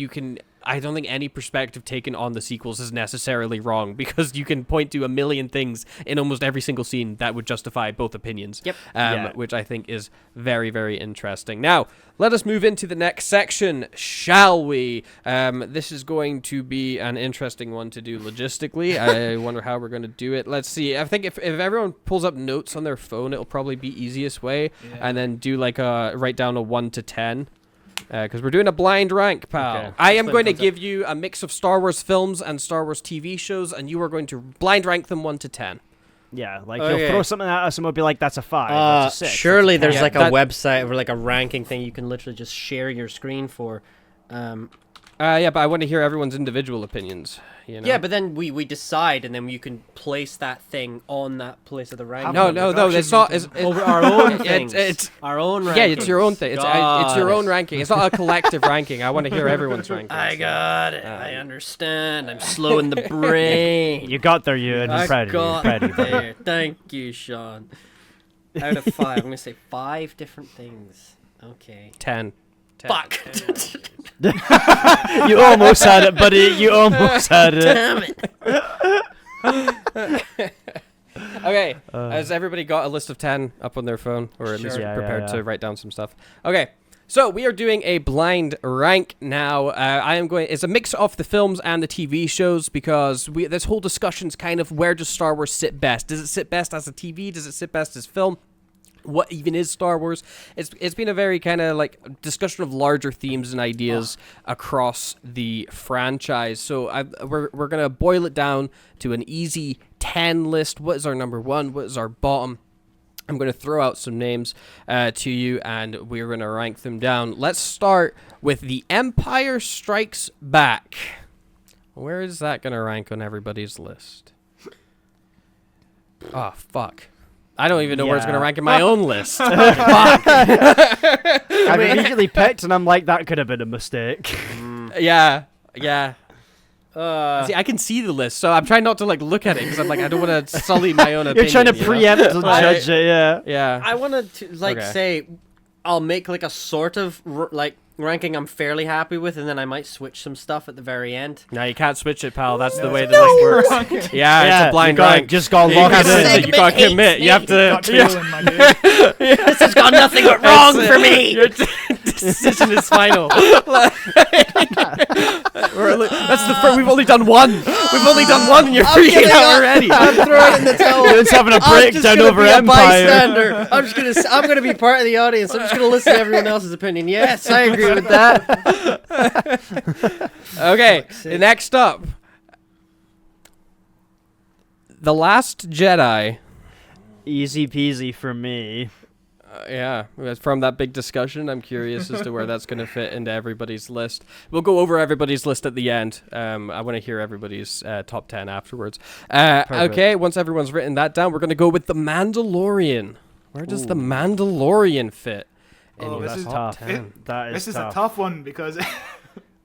I don't think any perspective taken on the sequels is necessarily wrong, because you can point to a million things in almost every single scene that would justify both opinions. Yep. Yeah. Which I think is very, very interesting. Now, let us move into the next section, shall we? This is going to be an interesting one to do logistically. I wonder how we're going to do it. Let's see. I think if everyone pulls up notes on their phone, it'll probably be easiest way, and then do like write down a 1 to 10. Because we're doing a blind rank, pal. Okay. I am Same going to concept. give you a mix of Star Wars films and Star Wars TV shows, and you are going to blind rank them 1 to 10. Yeah, like Okay. you'll throw something at us and we'll be like, that's a 5, that's a 6. Surely that's a there's 10. like a website or like a ranking thing you can literally just share your screen for. Yeah, but I want to hear everyone's individual opinions. You know? Yeah, but then we decide, and then you can place that thing on that place of the ranking. No, it's not. It's Our own It's- things. it's- our own yeah, ranking. it's your own thing. It's your own ranking. It's not a collective ranking. I want to hear everyone's rankings. I got it. I understand. I'm slow in the brain. You got there, Ewan. I'm I proud of you. got Proud of you. buddy. there. Thank you, Sean. Out of 5, I'm gonna say 5 different things. Okay. 10. Fuck. You almost had it, buddy. You almost had it. Damn it. Okay, has everybody got a list of 10 up on their phone, or at least Sure. Yeah, prepared yeah. to write down some stuff? Okay, so we are doing a blind rank now. It's a mix of the films and the TV shows, because this whole discussion's kind of, where does Star Wars sit best? Does it sit best as a TV? Does it sit best as film? What even is Star Wars? It's been a very kind of like discussion of larger themes and ideas across the franchise. So we're gonna boil it down to an easy 10 list. What is our number 1? What is our bottom? I'm gonna throw out some names to you, and we're gonna rank them down. Let's start with The Empire Strikes Back. Where is that gonna rank on everybody's list? Oh fuck. I don't even know where it's going to Yeah. rank in my own list. I've immediately picked, and I'm like, that could have been a mistake. Yeah. See, I can see the list, so I'm trying not to like look at it, because I'm like, I don't want to sully my own opinion. You're trying to you know? preempt and judge it, yeah. Yeah. I wanted to say I'll make like a sort of ranking I'm fairly happy with, and then I might switch some stuff at the very end. No, you can't switch it, pal. That's the way the list works. Yeah, it's a blind rank. Just gotta You lock can't it switch in. it. You can't Segment commit. You have Got to. feeling, my dude. This has got nothing but wrong for me. Your decision is final. That's the first. We've only done one. We've only done one, and you're freaking out already. I'm throwing in the towel. Ewan's having a I'm just breakdown gonna over be a Empire. bystander. I'm gonna be part of the audience. I'm just gonna listen to everyone else's opinion. Yes, I agree with that. Okay, next up, The Last Jedi. Easy peasy for me. Yeah, from that big discussion, I'm curious as to where that's going to fit into everybody's list. We'll go over everybody's list at the end. I want to hear everybody's top 10 afterwards. Okay, once everyone's written that down, we're going to go with The Mandalorian. Where does The Mandalorian fit in Oh, your this is top tough. 10? This is a tough one, because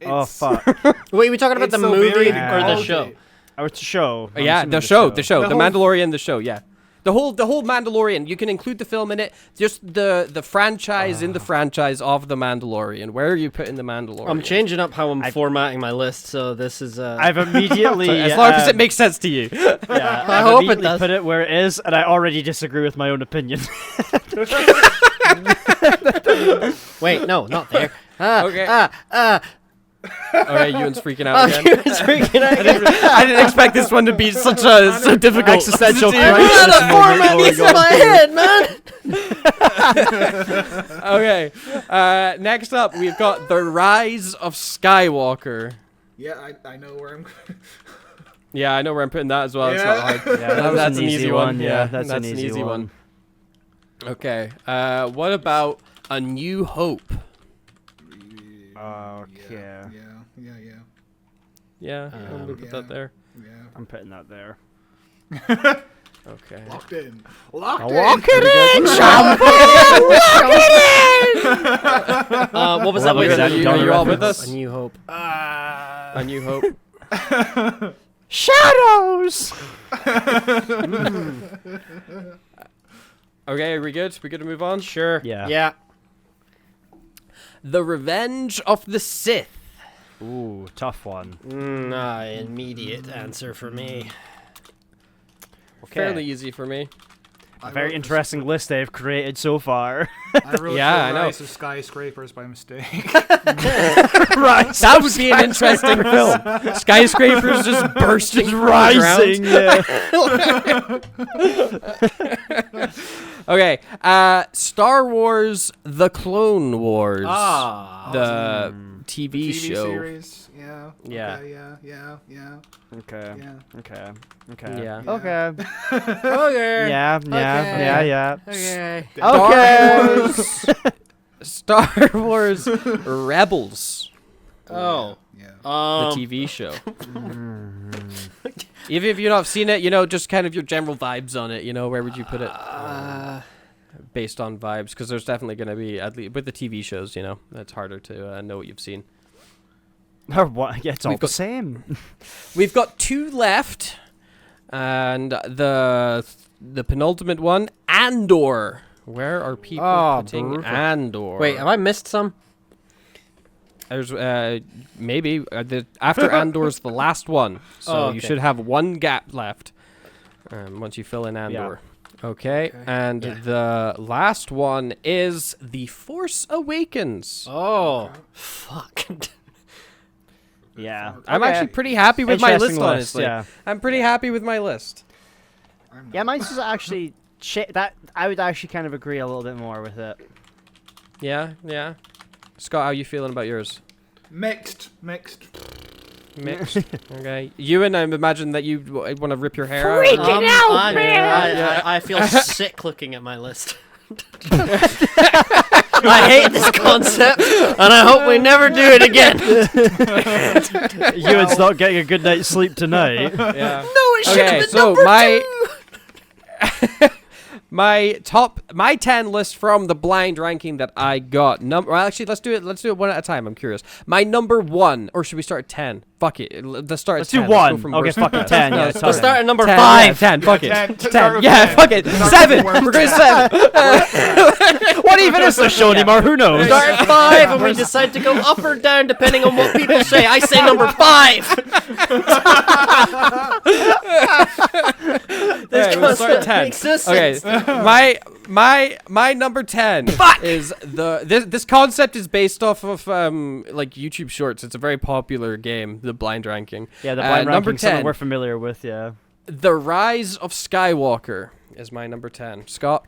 Oh, it's, fuck. Wait, we talking about it's the so movie varied in or the quality. show? Oh, it's a show. I'm Yeah, assuming the show. The The whole- Mandalorian, the show, yeah. The whole Mandalorian. You can include the film in it. Just the franchise in the franchise of the Mandalorian. Where are you putting the Mandalorian? I'm changing up how I'm formatting my list, so this is. I've immediately. As long as it makes sense to you. Yeah, I I've hope it immediately does. put it where it is, and I already disagree with my own opinion. Wait, no, not there. Okay. Alright, Ewan's freaking out again. It's freaking out. I didn't expect this one to be so difficult. Existential Dude. crisis The format moment needs in going my head, man. Okay. Next up, we've got The Rise of Skywalker. Yeah, I know where I'm. Yeah, I know where I'm putting that as well. It's Yeah. not hard. Yeah, that was That's an easy one. Yeah, that's an an easy one. Okay. What about A New Hope? Okay. Yeah. Yeah, I'm gonna put that there. Yeah. I'm putting that there. Okay. Locked in. Locked in. What was Well, that? Wait, look at that. Are you all with us? A New Hope. A New Hope. Shadows. Okay, are we good? We good to move on? Sure. Yeah. Yeah. The Revenge of the Sith. Ooh, tough one. Immediate answer for me. Fairly easy for me. A very interesting list they've created so far. I wrote Yeah, I The know. Rise of Skyscrapers by mistake. Right. That would be an interesting film. Skyscrapers just bursting from Rising. the Yeah. ground. Okay. Star Wars: The Clone Wars. The TV show. series. Yeah. Yeah. Okay, yeah. Okay. Yeah. Okay. Okay. Yeah. Okay. Okay. Yeah. Yeah. Okay. Okay. Star Wars Rebels. Oh. Yeah. The TV show. Even if you've not seen it, just kind of your general vibes on it. Where would you put it? Based on vibes, because there's definitely going to be, at least with the TV shows, it's harder to know what you've seen. Or what? Yeah, it's all We've the got- same. We've got 2 left, and the penultimate one, Andor. Where are people putting brutal. Andor? Wait, have I missed some? There's maybe after Andor's the last one, so Oh, you okay. should have 1 gap left. Once you fill in Andor. Okay, and the last one is The Force Awakens. Oh. Fuck. Yeah. I'm actually pretty happy with my list, Interesting list, honestly. yeah. I'm pretty happy with my list. Yeah, mine's just actually that I would actually kind of agree a little bit more with it. Yeah. Scott, how you feeling about yours? Mixed. Mixed. Okay. Ewan, I imagine that you want to rip your hair out. I feel sick looking at my list. I hate this concept, and I hope we never do it again. Ewan's not getting a good night's sleep tonight. Yeah. No, it should have Okay, been so number my 2. my 10 list from the blind ranking that I got. Well, actually, let's do it one at a time. I'm curious. My number 1, or should we start at 10? Fuck it. Let's start Let's at 10. do 1. go from Okay, worst to fuck it. best. 10. No, Yeah, let's Let's start at number 10, 5. Yeah, 10. Fuck it. 10. 10. Yeah, fuck it. 7. We're going 7. What even is the show anymore? Who knows? Start at 5, and we decide to go up or down depending on what people say. I say number 5. Alright, we'll start at 10. Makes no Okay, sense. my number 10 is this concept is based off of like YouTube Shorts. It's a very popular game, the blind ranking. Yeah, the blind number ranking, something 10, we're familiar with, yeah. The Rise of Skywalker is my number 10. Scott,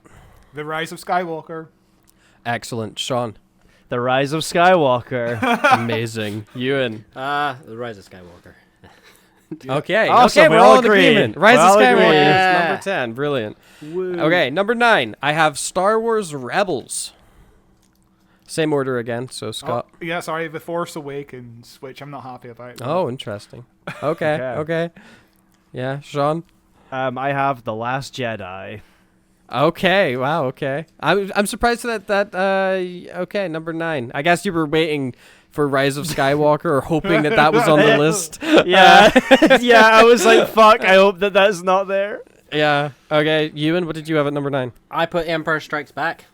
The Rise of Skywalker. excellent. Sean, The Rise of Skywalker. amazing. Ewan, The Rise of Skywalker. okay, Awesome, okay, we we're all all in agree. agreement. Rise We of all Skywalker agree. is Yeah. number 10. Brilliant. Okay, number 9, I have Star Wars Rebels. Same order again, so Scott. Oh, yeah, sorry, The Force Awakens, which I'm not happy about. Oh, interesting. Okay. Yeah, Sean. I have The Last Jedi. Okay. Wow. Okay. I'm surprised that okay, number 9. I guess you were waiting for Rise of Skywalker or hoping that was on the list. Yeah. Yeah, I was like, fuck, I hope that's not there. Yeah. Okay, Ewan, what did you have at number 9? I put Empire Strikes Back.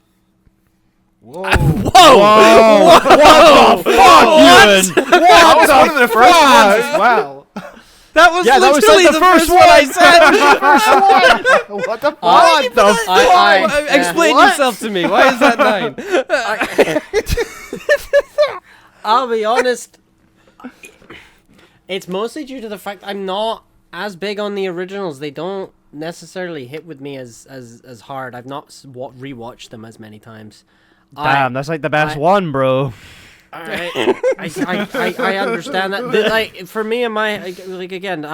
Whoa. Whoa! What the fuck, Ewan? That was one of the first ones as well. That was Yeah, that was literally like the the first first one I said. What the fuck? What the fuck? Explain What? yourself to me. Why is that 9? I'll be honest. It's mostly due to the fact I'm not as big on the originals. They don't necessarily hit with me as hard. I've not rewatched them as many times. Damn, that's like the best I- one, bro. I understand that. Like for me and my like again,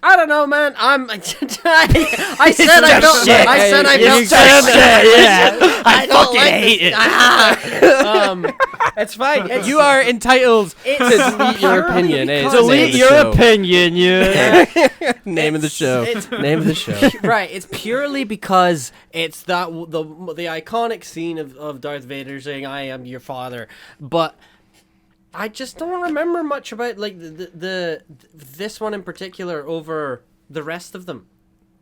I don't know, man. I said I felt. shit. I said I felt. Yeah. I fucking hate it. It's fine. You are entitled to delete your opinion. It's the name Delete of the your show. opinion, you. Name of the show. Name of the show. Right, it's purely because it's the iconic scene of Darth Vader saying "I am your father," but I just don't remember much about like the this one in particular over the rest of them.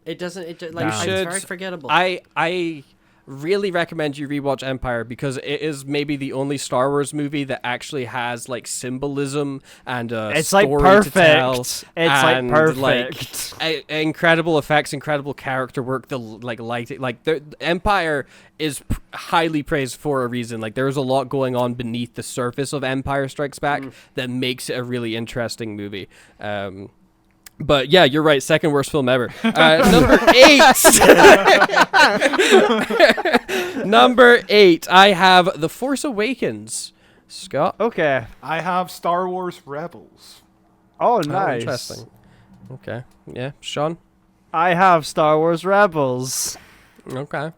It doesn't. It's very forgettable. I really recommend you rewatch Empire because it is maybe the only Star Wars movie that actually has like symbolism and It's story like perfect. to tell. It's and, like perfect. Incredible effects, incredible character work. The lighting, the Empire is highly praised for a reason. Like there's a lot going on beneath the surface of Empire Strikes Back that makes it a really interesting movie. But yeah, you're right. Second worst film ever. Number 8. Number 8. I have The Force Awakens. Scott. Okay. I have Star Wars Rebels. Oh, Oh, nice. interesting. Okay. Yeah, Sean. I have Star Wars Rebels. Okay.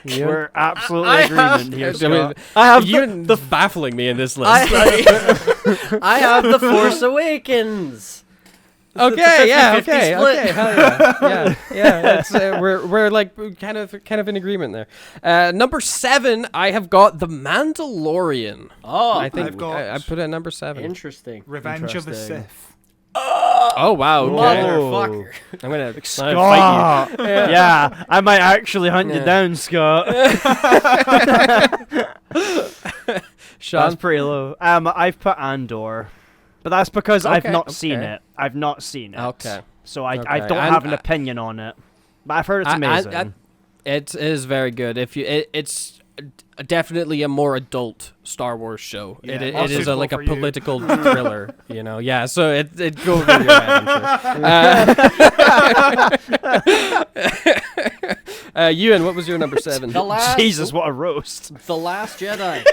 We're absolutely I agreement here, I mean, Scott. I have you baffling me in this list. I have The Force Awakens. Okay, yeah, 50-50 okay, split. okay, hell yeah, yeah. It's, we're like kind of in agreement there. Number 7, I have got The Mandalorian. Oh, I think I've got- I put it at number 7. interesting. Revenge of the Interesting. Sith. Oh wow, okay. Motherfucker. I'm gonna fight Scott. Yeah, I might actually hunt you down, Scott. you, That's Sean. pretty low. I've put Andor, but that's because I've Okay, not seen okay. it. I've not seen it. Okay. So I Okay, don't and have an opinion on it. But I've heard it's amazing. It is very good. It's definitely a more adult Star Wars show. Yeah, it more is suitable like a for you. political thriller, you know. Yeah, so it goes over your head, I'm sure. Ewan, what was your number 7? The last, Jesus, what a roast! The Last Jedi.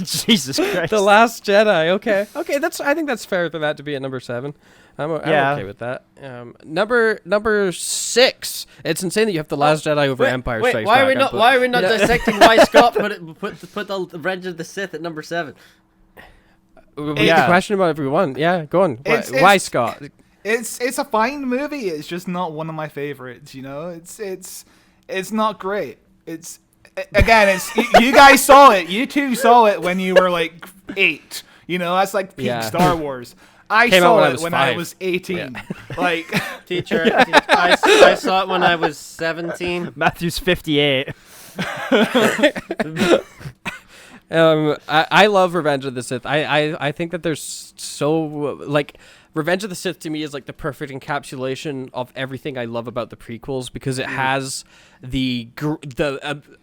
Jesus Christ! The Last Jedi. Okay. I think that's fair for that to be at number 7. I'm Yeah. okay with that. Number 6. It's insane that you have The Last Jedi over Empire Strikes why Back. are we not? Why are we not dissecting why Scott put the Revenge of the Sith at number 7? We Yeah. can question about it if we want. Yeah, go on. Why Scott? It's a fine movie. It's just not one of my favorites. You know, it's not great. It's you guys saw it. You two saw it when you were like 8. You know, that's like peak Yeah. Star Wars. I Came out saw when I it was when 5. I was 18. Like, Teacher, I saw it when I was 17. Matthew's 58. I love Revenge of the Sith. I think that there's so like Revenge of the Sith to me is like the perfect encapsulation of everything I love about the prequels because it has the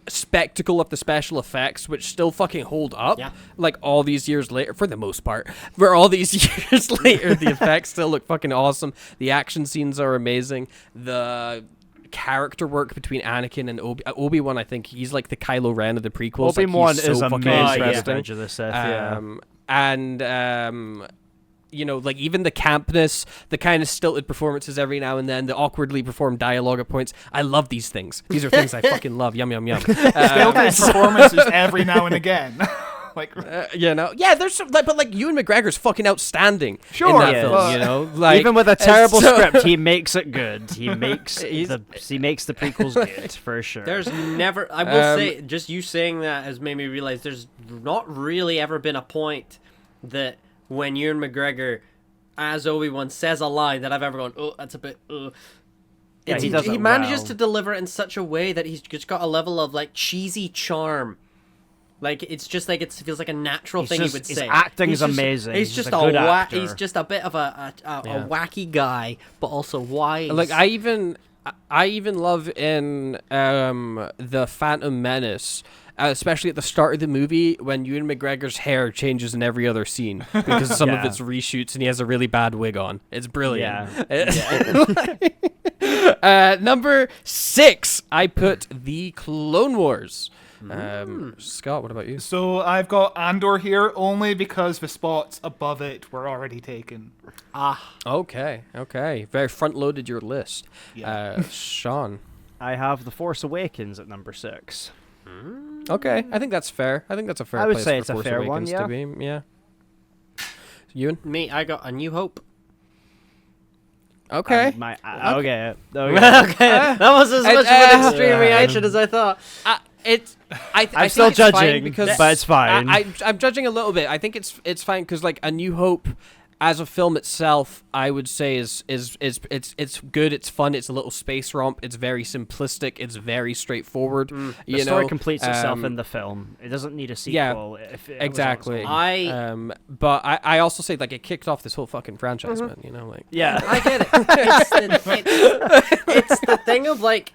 spectacle of the special effects which still fucking hold up. Yeah. Like all these years later, for the most part, for all these years later, the effects still look fucking awesome. The action scenes are amazing. The character work between Anakin and Obi-Wan, I think he's like the Kylo Ren of the prequels. Obi-Wan like, he's is so fucking amazing. interesting. Revenge of the Sith, yeah. And you know, like even the campness, the kind of stilted performances every now and then, the awkwardly performed dialogue at points. I love these things. These are things I fucking love. Yum yum yum. stilted performances every now and again. Like, you know, yeah. There's some, but like Ewan McGregor's fucking outstanding in Sure, that he film. is. You know, like Even with a it's terrible so- script, he makes it good. He makes He's- the prequels good for sure. There's never. I will say, just you saying that has made me realize there's not really ever been a point that when Ewan McGregor as Obi-Wan says a line that I've ever gone, oh, that's a bit. Yeah, he does he it manages well. to deliver it in such a way that he's just got a level of like cheesy charm. Like it's just like it feels like a natural thing he would His say. acting He's is just- amazing. He's just a good actor. he's just a bit of a Yeah. wacky guy, but also wise. Like I even love in the Phantom Menace, especially at the start of the movie when Ewan McGregor's hair changes in every other scene because some of Yeah. it's reshoots and he has a really bad wig on. It's brilliant. Number 6, I put the Clone Wars. Scott, what about you? So I've got Andor here only because the spots above it were already taken. Okay. Very front-loaded your list. Yeah. Sean. I have The Force Awakens at number 6. Okay, I think that's fair. I think that's a fair I would place say for it's a Force fair one, Awakens yeah. to be. Yeah. Ewan? me, I got A New Hope. Okay. Okay. Okay, that was as much of an extreme reaction as I thought. I'm still it's fine judging, because but it's fine. I'm judging a little bit. I think it's fine because like A New Hope, as a film itself, I would say is it's good. It's fun. It's a little space romp. It's very simplistic. It's very straightforward. The story completes itself in the film. It doesn't need a sequel. If it was on its Exactly. own. But I also say like it kicked off this whole fucking franchise, man. You know, like Yeah. I get it. It's the thing of like,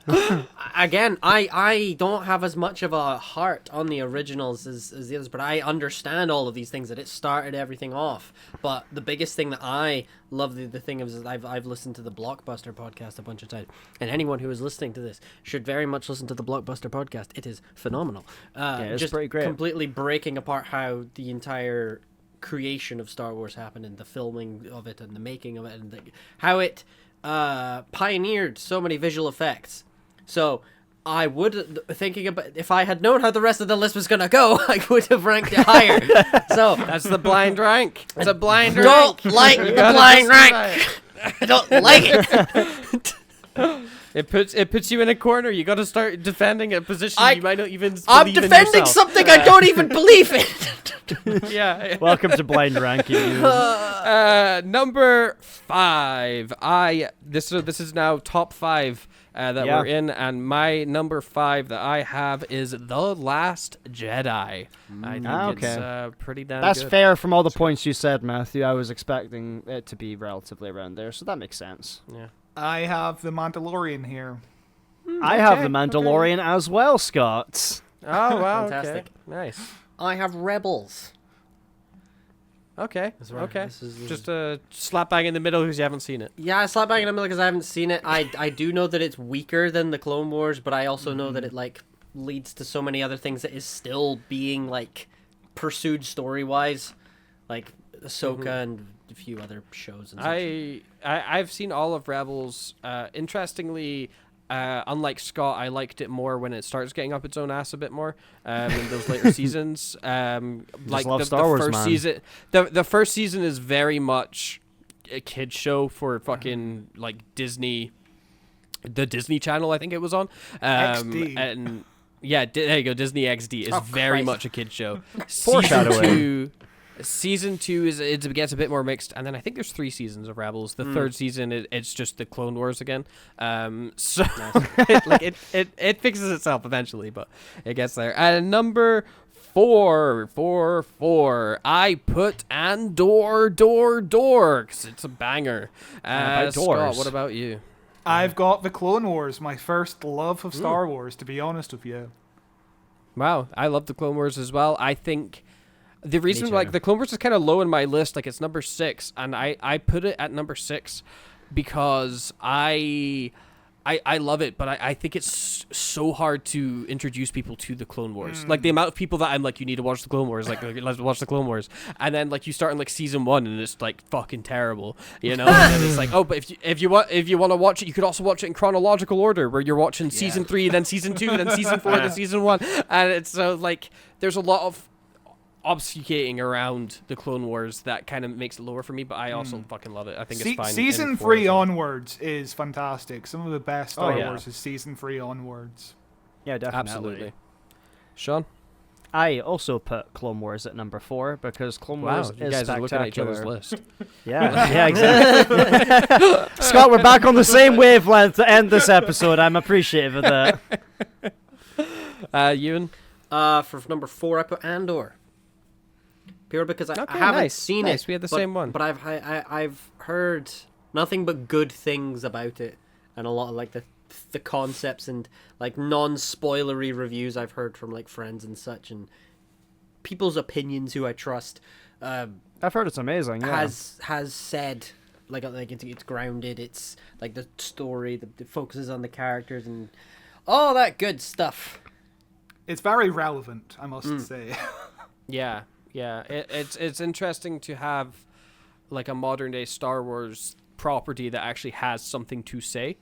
again, I don't have as much of a heart on the originals as the others, but I understand all of these things that it started everything off. But the biggest thing that I love the thing is I've listened to the Blockbuster podcast a bunch of times, and anyone who is listening to this should very much listen to the Blockbuster podcast. It is phenomenal. It's just pretty great. completely breaking apart how the entire creation of Star Wars happened and the filming of it and the making of it and how it pioneered so many visual effects. So I would, thinking about, if I had known how the rest of the list was going to go, I would have ranked it higher. So that's the blind rank. It's a blind rank. don't like the blind rank. I don't like it. It puts you in a corner. You got to start defending a position you might not even. I'm believe in defending yourself. something I don't even believe in. Yeah. Welcome to Blind Ranking. Number 5. This is now top 5 that Yeah. we're in, and my number 5 that I have is The Last Jedi. I think it's pretty damn That's good. fair from all the points you said, Matthew. I was expecting it to be relatively around there, so that makes sense. Yeah. I have the Mandalorian here. I have The Mandalorian as well, Scott. Oh wow! Fantastic. Okay. Nice. I have Rebels. Okay. right. Okay. This is- Just a slap bang in the middle because you haven't seen it. Yeah, I slap bang in the middle because I haven't seen it. I do know that it's weaker than the Clone Wars, but I also know that it like leads to so many other things that is still being like pursued story wise, like Ahsoka and a few other shows. And such. I've seen all of Rebels. Interestingly, unlike Scott, I liked it more when it starts getting up its own ass a bit more in those later seasons. Like love the Star Wars, first man. season, the first season is very much a kid show for fucking like Disney, the Disney Channel. I think it was on. XD. And yeah, there you go. Disney XD is very Christ. much a kid show. Foreshadowing. Season 2 it gets a bit more mixed, and then I think there's 3 seasons of Rebels. The third season it's just the Clone Wars again. So it fixes itself eventually, but it gets there. And number 4, I put Andor, because it's a banger. About Scott, doors. what about you? I've got the Clone Wars, my first love of Star Wars, to be honest with you. Wow, I love the Clone Wars as well. I think the reason too. like the Clone Wars is kind of low in my list, like it's number 6, and I put it at number 6 because I love it, but I think it's so hard to introduce people to the Clone Wars. Like the amount of people that I'm like, you need to watch the Clone Wars, like let's watch the Clone Wars, and then like you start in like season 1 and it's like fucking terrible, you know. And then it's like, oh, but if you want to watch it, you could also watch it in chronological order, where you're watching season 3, then season 2, then season 4, then season 1, and it's so like there's a lot of obfuscating around the Clone Wars that kind of makes it lower for me, but I also fucking love it. I think it's fine. Season in 3 4 as well. onwards is fantastic. Some of the best Star yeah. Wars is season 3 onwards. Yeah, definitely. Absolutely. Sean? I also put Clone Wars at number 4 because Clone Wars you is guys are looking at each other's spectacular. list. Yeah, exactly. Scott, we're back on the same wavelength to end this episode. I'm appreciative of that. Ewan? For number 4, I put Andor. Pure because I haven't seen it. We had the same one. But I've heard nothing but good things about it, and a lot of like the concepts and like non-spoilery reviews I've heard from like friends and such, and people's opinions who I trust. I've heard it's amazing. Yeah. Has said like it's grounded. It's like the story that focuses on the characters and all that good stuff. It's very relevant, I must say. Yeah. It's interesting to have like a modern day Star Wars property that actually has something to say.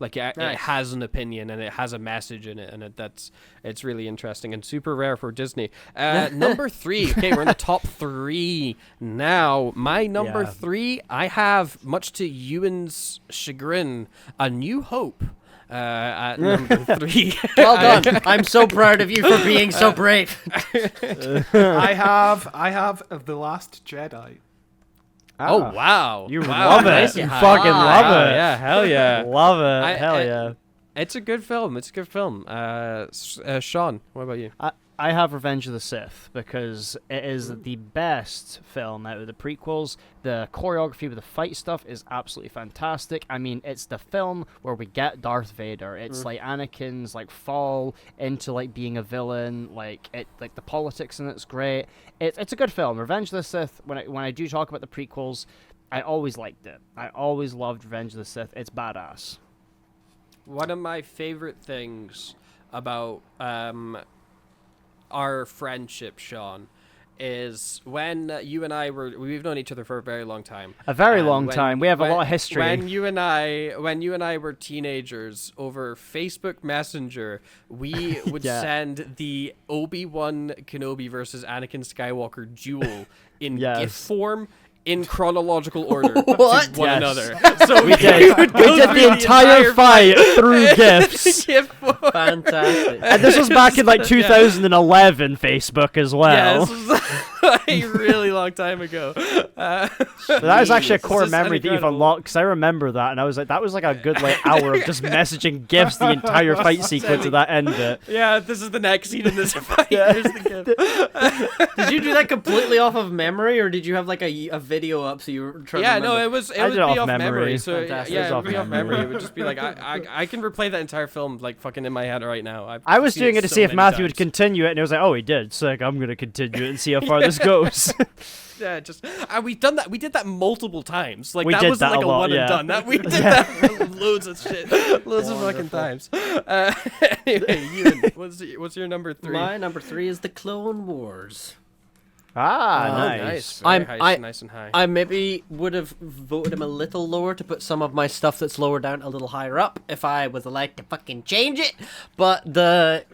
Like it has an opinion and it has a message in it, and it's really interesting and super rare for Disney. Number 3. Okay, we're in the top 3 now. My number 3, I have, much to Ewan's chagrin, A New Hope. At number 3. Well done. I'm so proud of you for being so brave. I have The Last Jedi. Oh wow! You wow. love it. Nice. You fucking love it. Yeah, hell yeah. Love it. Hell yeah. It's a good film. Sean, what about you? I have Revenge of the Sith because it is the best film out of the prequels. The choreography with the fight stuff is absolutely fantastic. I mean, it's the film where we get Darth Vader. It's like Anakin's like fall into like being a villain. Like the politics in it's great. It's a good film. Revenge of the Sith. When I do talk about the prequels, I always liked it. I always loved Revenge of the Sith. It's badass. One of my favorite things about our friendship, Sean, is when you and we've known each other for a very long time. A very long time. We have a lot of history. When you and I were teenagers, over Facebook Messenger, we would send the Obi-Wan Kenobi versus Anakin Skywalker duel in GIF form. In chronological order to one another. So we did the entire fight through GIFs. Fantastic. And this was back in like 2011 Facebook as well. Yeah, this was a really long time ago. That was actually a core It's just memory that you've incredible. unlocked, because I remember that, and I was like, that was like a good like hour of just messaging GIFs the entire fight sequence of that end bit. Yeah, this is the next scene in this fight. Here's the GIF. Did you do that completely off of memory, or did you have like a video up so you were trying to remember? No, it would I be did off off memory. memory. So Fantastic. yeah, It it was would be off off memory. memory. It would just be like I can replay that entire film like fucking in my head right now. I was seen doing it to so see if many Matthew would times. continue it, and he was like, oh, he did. So like, I'm going to continue it and see how far this goes. Yeah, just we've done that. We did that multiple times. Like We that did wasn't that like a a lot, one yeah. and done. That we did that loads of shit, loads of fucking times. Anyway, Ewan, what's your number 3? My number 3 is the Clone Wars. Nice. Very nice and high. I maybe would have voted him a little lower to put some of my stuff that's lower down a little higher up if I was allowed to fucking change it. But the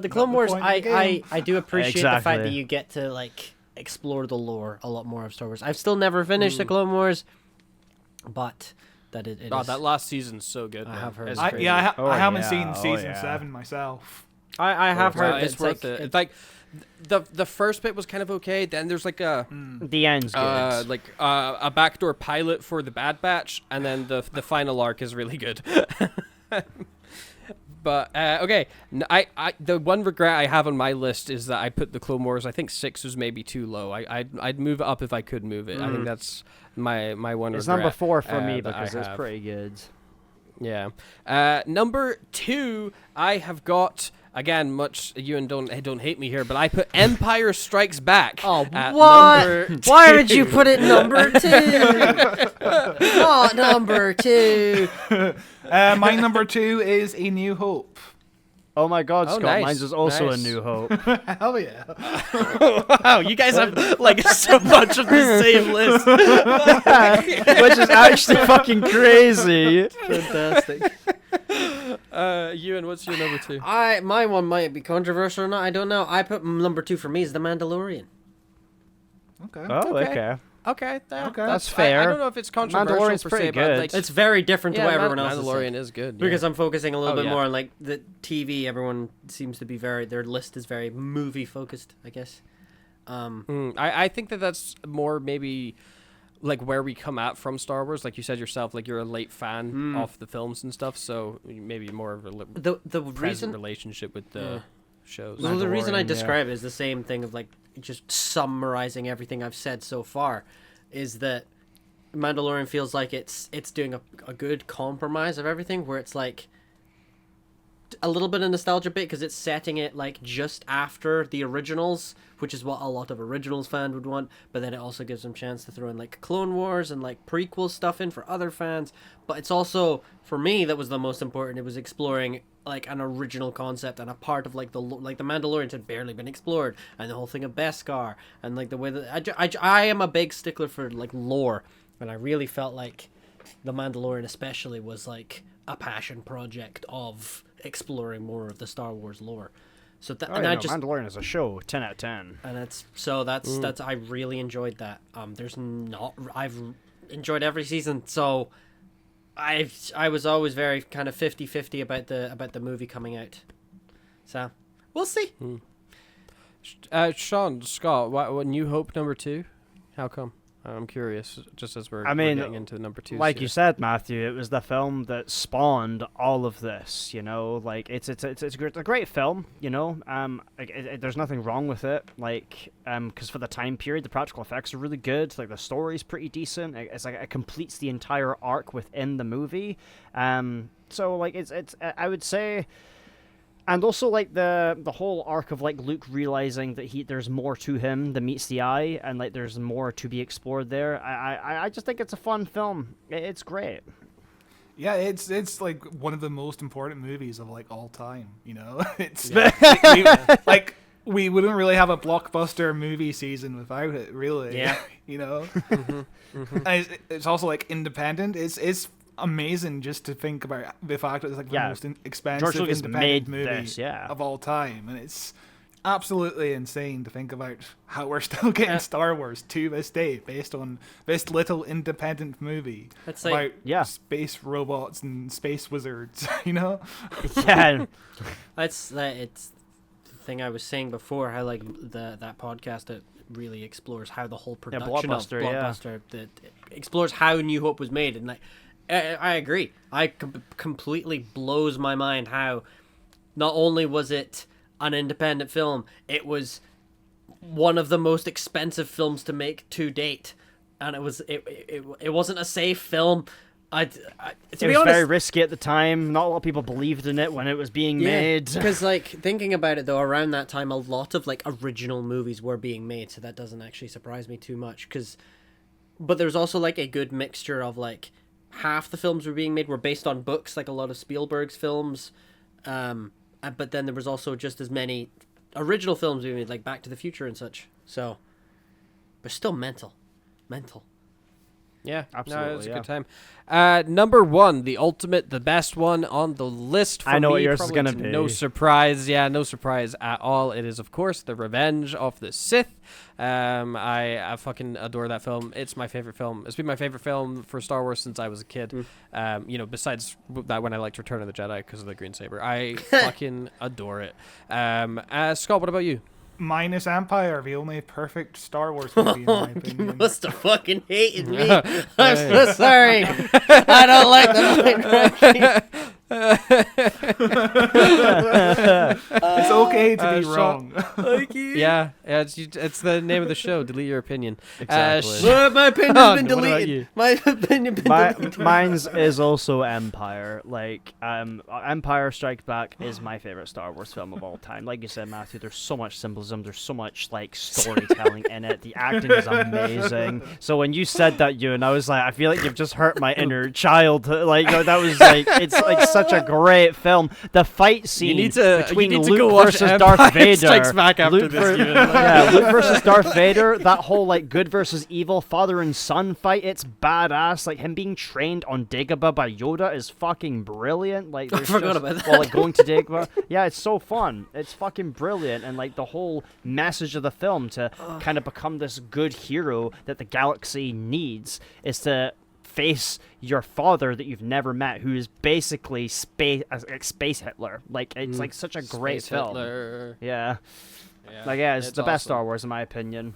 Clone the Wars, point of the game. I do appreciate the fact Exactly. that you get to like explore the lore a lot more of Star Wars. I've still never finished the Clone Wars, but that it is. that last season's so good. I man. have heard It's it's crazy. I haven't yeah. seen Oh, season yeah. 7 myself. I have heard It's worth it. It's like the first bit was kind of okay. Then there's like a The end's good. a backdoor pilot for the Bad Batch, and then the final arc is really good. But okay, I the one regret I have on my list is that I put the Clone Wars. I think 6 was maybe too low. I'd move it up if I could move it. I think that's my one It's regret. number 4 for me that I because it's have. pretty good. Yeah. Number 2, I have got, again, much, you and don't hate me here, but I put Empire Strikes Back. Oh, at what? number Why 2. did you put it number 2? Not number 2. My number 2 is A New Hope. Oh my god, Oh, Scott, nice, mine's is also nice. A New Hope. Hell yeah. Wow, you guys have, like, so much of the same list. Which is actually fucking crazy. Fantastic. Ewan, what's your number 2? My one might be controversial or not. I don't know. I put number 2 for me is The Mandalorian. Okay. Oh, Okay. okay. Okay, That's I fair. don't know if it's controversial Mandalorian's per pretty se, but good. like, It's very different to what everyone else is Mandalorian saying. is good. Because yeah. I'm focusing a little bit yeah. more on like the TV. Everyone seems to be their list is very movie focused, I guess. I think that's more maybe like where we come at from Star Wars. Like you said yourself, like you're a late fan of the films and stuff, so maybe more of a The present reason relationship with the shows. Well, the reason I Mandalorian, describe it is the same thing of like just summarizing everything I've said so far, is that Mandalorian feels like it's doing a good compromise of everything, where it's like a little bit of nostalgia bit because it's setting it like just after the originals, which is what a lot of originals fans would want, but then it also gives them a chance to throw in like Clone Wars and like prequel stuff in for other fans. But it's also, for me, that was the most important. It was exploring like an original concept and a part of like the Mandalorians had barely been explored, and the whole thing of Beskar, and like the way that I am a big stickler for like lore, and I really felt like the Mandalorian especially was like a passion project of exploring more of the Star Wars lore. So that Mandalorian is a show, 10 out of 10. And that's I really enjoyed that. I've enjoyed every season, so I was always very kind of 50-50 about the movie coming out. So we'll see. Sean, Scott, what New Hope #2? How come? I'm curious, just as we're getting into the number 2. Like you said, Matthew, it was the film that spawned all of this. You know, like it's a great film. You know, there's nothing wrong with it. Like, because for the time period, the practical effects are really good. Like the story's pretty decent. It's like it completes the entire arc within the movie. So like it's I would say. And also, like, the whole arc of, like, Luke realizing that there's more to him than meets the eye, and, like, there's more to be explored there. I just think it's a fun film. It's great. Yeah, it's like one of the most important movies of like all time. You know, it's we wouldn't really have a blockbuster movie season without it. Really, Yeah. You know, And it's also like independent. It's amazing just to think about the fact that it's like the most expensive independent movie of all time, and it's absolutely insane to think about how we're still getting Star Wars to this day based on this little independent movie about space robots and space wizards. You know, it's the thing I was saying before. How like that podcast that really explores how the whole production of Blockbuster that explores how New Hope was made, and like. I agree. Completely blows my mind how not only was it an independent film, it was one of the most expensive films to make to date, and it wasn't a safe film. To be honest, very risky at the time. Not a lot of people believed in it when it was being made. Because like thinking about it though, around that time, a lot of like original movies were being made, so that doesn't actually surprise me too much. But there's also like a good mixture of like. Half the films were being made were based on books, like a lot of Spielberg's films, but then there was also just as many original films being made, like Back to the Future and such. So, but still mental. Yeah, absolutely. No, it was a good time. Number 1, the best one on the list for me. I know what yours is going to be. No surprise. Yeah, no surprise at all. It is, of course, The Revenge of the Sith. I fucking adore that film. It's my favorite film. It's been my favorite film for Star Wars since I was a kid. You know, besides that when I liked Return of the Jedi because of the green saber. I fucking adore it. Scott, what about you? Minus Empire, the only perfect Star Wars movie in my opinion. You must have fucking hated me. I'm so sorry. I don't like the It's okay to be wrong. Yeah, it's the name of the show. Delete your opinion. Exactly. My opinion's been deleted. My opinion been deleted. Mine's is also Empire. Like, Empire Strikes Back is my favorite Star Wars film of all time. Like you said, Matthew, there's so much symbolism. There's so much like storytelling in it. The acting is amazing. So when you said that, Ewan, I was like, I feel like you've just hurt my inner child. Like, that was like, it's like such a great film. The fight scene between Luke versus Darth Empire Vader. Strikes Back after Luke this. Even. yeah, Luke versus Darth Vader. That whole like good versus evil father and son fight. It's badass. Like him being trained on Dagobah by Yoda is fucking brilliant. Like I forgot about that. Well, like going to Dagobah. Yeah, it's so fun. It's fucking brilliant. And like the whole message of the film to kind of become this good hero that the galaxy needs is to face your father that you've never met, who is basically space Hitler. Like it's like such a great Space film. Hitler. Yeah. Yeah, Like yeah, it's the best awesome. Star Wars in my opinion.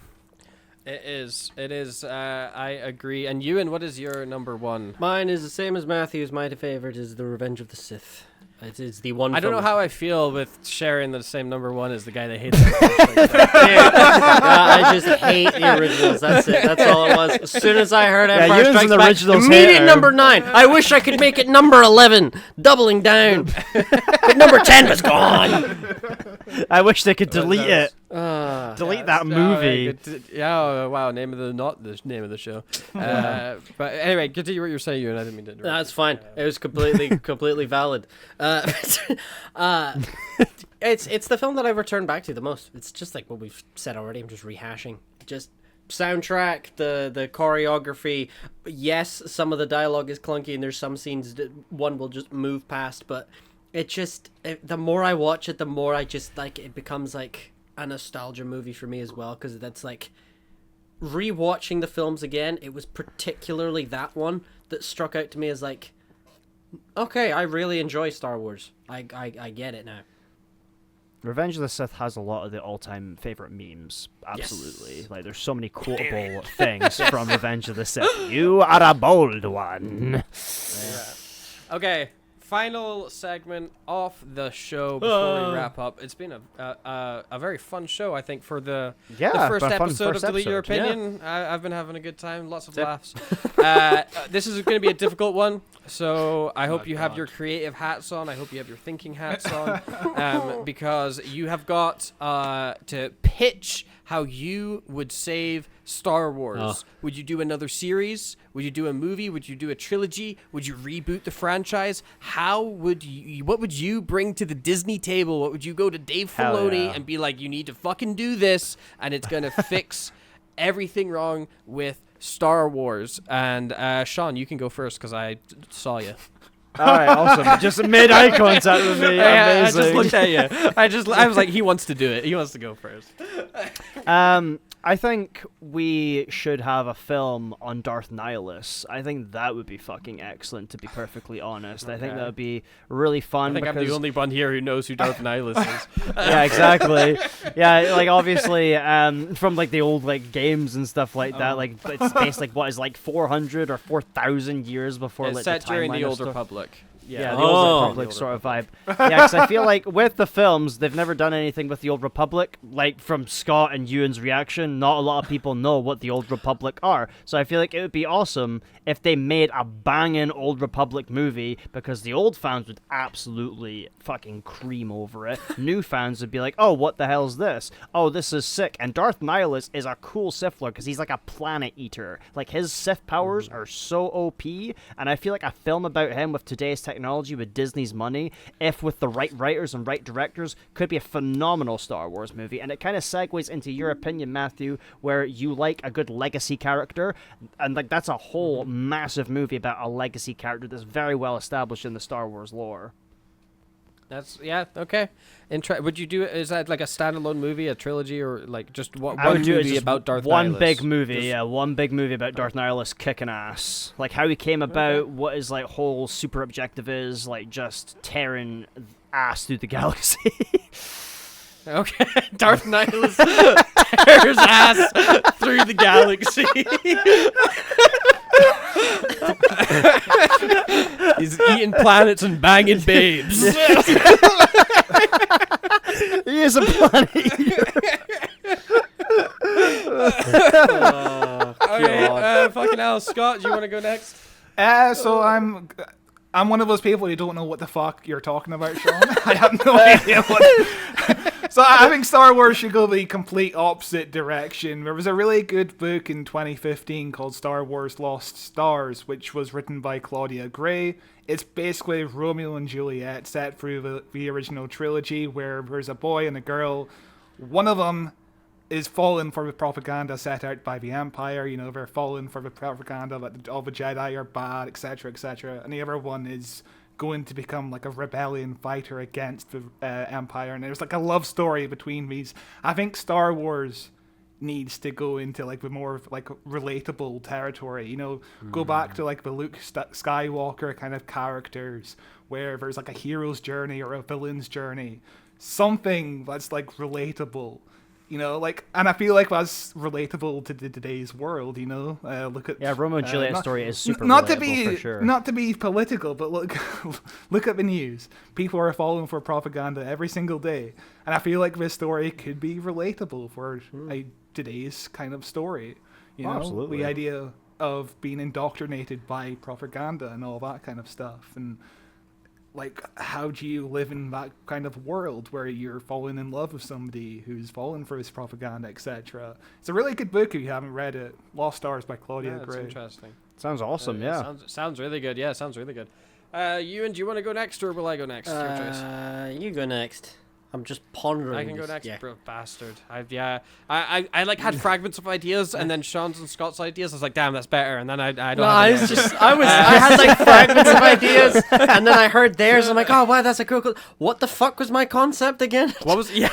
It is. It is. I agree. And Ewan, what is your number one? Mine is the same as Matthew's. My favorite is The Revenge of the Sith. It's the one. I don't know film- how I feel with sharing the same number one as the guy that hates it. I just hate the originals. That's it. That's all it was. As soon as I heard Empire Ewan's Strikes an Back, originals immediate hater. number 9. I wish I could make it number 11, doubling down. But number 10 was gone. I wish they could delete it. Delete that Yeah, movie. Yeah. Oh, wow. Name of the not the name of the show. But anyway, continue what you're saying, Ewan. I didn't mean to interrupt. That's fine. It was completely valid. It's the film that I return back to the most. It's just like what we've said already. I'm just rehashing. Just soundtrack, the choreography. Yes, some of the dialogue is clunky, and there's some scenes that one will just move past. But the more I watch it, the more I just like it becomes like a nostalgia movie for me as well. Because that's like rewatching the films again. It was particularly that one that struck out to me as like, okay, I really enjoy Star Wars. I get it now. Revenge of the Sith has a lot of the all-time favorite memes. Absolutely. Like there's so many quotable things from Revenge of the Sith. You are a bold one. Okay, final segment of the show before we wrap up. It's been a very fun show, I think, for the first been a fun episode first of Delete Your episode. Opinion. I've been having a good time, lots of laughs. This is going to be a difficult one, so I hope you have your creative hats on. I hope you have your thinking hats on, because you have got to pitch how you would save Star Wars. Would you do another series? Would you do a movie? Would you do a trilogy? Would you reboot the franchise? What would you bring to the Disney table? What would you go to Dave Hell Filoni yeah. and be like, you need to fucking do this, and it's gonna fix everything wrong with Star Wars? And Sean, you can go first because I saw you. All right, awesome. Just made eye contact with me. I Amazing. just looked at you. I was like, he wants to do it. He wants to go first. I think we should have a film on Darth Nihilus. I think that would be fucking excellent, to be perfectly honest. I think that would be really fun. I think I'm the only one here who knows who Darth Nihilus is. Yeah, exactly. Yeah, like obviously, from like the old like games and stuff like that. Like it's based like what is like 400 or 4,000 years before It's like set the during the timeline of Old stuff. Republic. Yeah, the Old Republic sort of vibe. Yeah, because I feel like with the films, they've never done anything with the Old Republic. Like from Scott and Ewan's reaction, not a lot of people know what the Old Republic are. So I feel like it would be awesome if they made a banging Old Republic movie, because the old fans would absolutely fucking cream over it. New fans would be like, oh, what the hell is this? Oh, this is sick. And Darth Nihilus is a cool Sith Lord because he's like a planet eater. Like his Sith powers are so OP, and I feel like a film about him with today's technology with Disney's money, if with the right writers and right directors, could be a phenomenal Star Wars movie. And it kind of segues into your opinion, Matthew, where you like a good legacy character, and like that's a whole massive movie about a legacy character that's very well established in the Star Wars lore. That's okay. Would you do it? Is that like a standalone movie, a trilogy, or like just one I would do it movie just about Darth one Nihilus? big movie, one big movie about Darth Nihilus kicking ass. Like how he came about, what his like whole super objective is, like just tearing ass through the galaxy. Okay, Darth Nihilus tears ass through the galaxy. He's eating planets and banging babes. He is a planet eater. Okay, fucking hell, Scott, do you want to go next? So I'm one of those people who don't know what the fuck you're talking about, Sean. I have no idea what. So I think Star Wars should go the complete opposite direction. There was a really good book in 2015 called Star Wars Lost Stars, which was written by Claudia Gray. It's basically Romeo and Juliet set through the original trilogy, where there's a boy and a girl. One of them is fallen for the propaganda set out by the Empire. You know, they're fallen for the propaganda that all the Jedi are bad, etc., etc. And the other one is going to become like a rebellion fighter against the Empire. And there's like a love story between these. I think Star Wars needs to go into like the more like relatable territory. You know, go back to like the Luke Skywalker kind of characters, where there's like a hero's journey or a villain's journey, something that's like relatable. You know, like, and I feel like that's relatable to today's world. You know, look at Romeo and Juliet story is super not to relatable, be for sure. not to be political, but look look at the news. People are falling for propaganda every single day, and I feel like this story could be relatable for today's kind of story. You know, absolutely. the idea of being indoctrinated by propaganda and all that kind of stuff, and like, how do you live in that kind of world where you're falling in love with somebody who's fallen for his propaganda, etc.? It's a really good book if you haven't read it. Lost Stars by Claudia Gray. That's interesting. Sounds awesome, yeah. Sounds really good. Yeah, sounds really good. Ewan, do you want to go next, or will I go next? Your choice. You go next. I'm just pondering. I can go this. next, Yeah. bro, bastard. I like had fragments of ideas, and then Sean's and Scott's ideas. I was like, damn, that's better. And then I don't. No, have I any was ideas. just, I had like fragments of ideas, and then I heard theirs. I'm like, oh wow, that's a cool. What the fuck was my concept again? What was I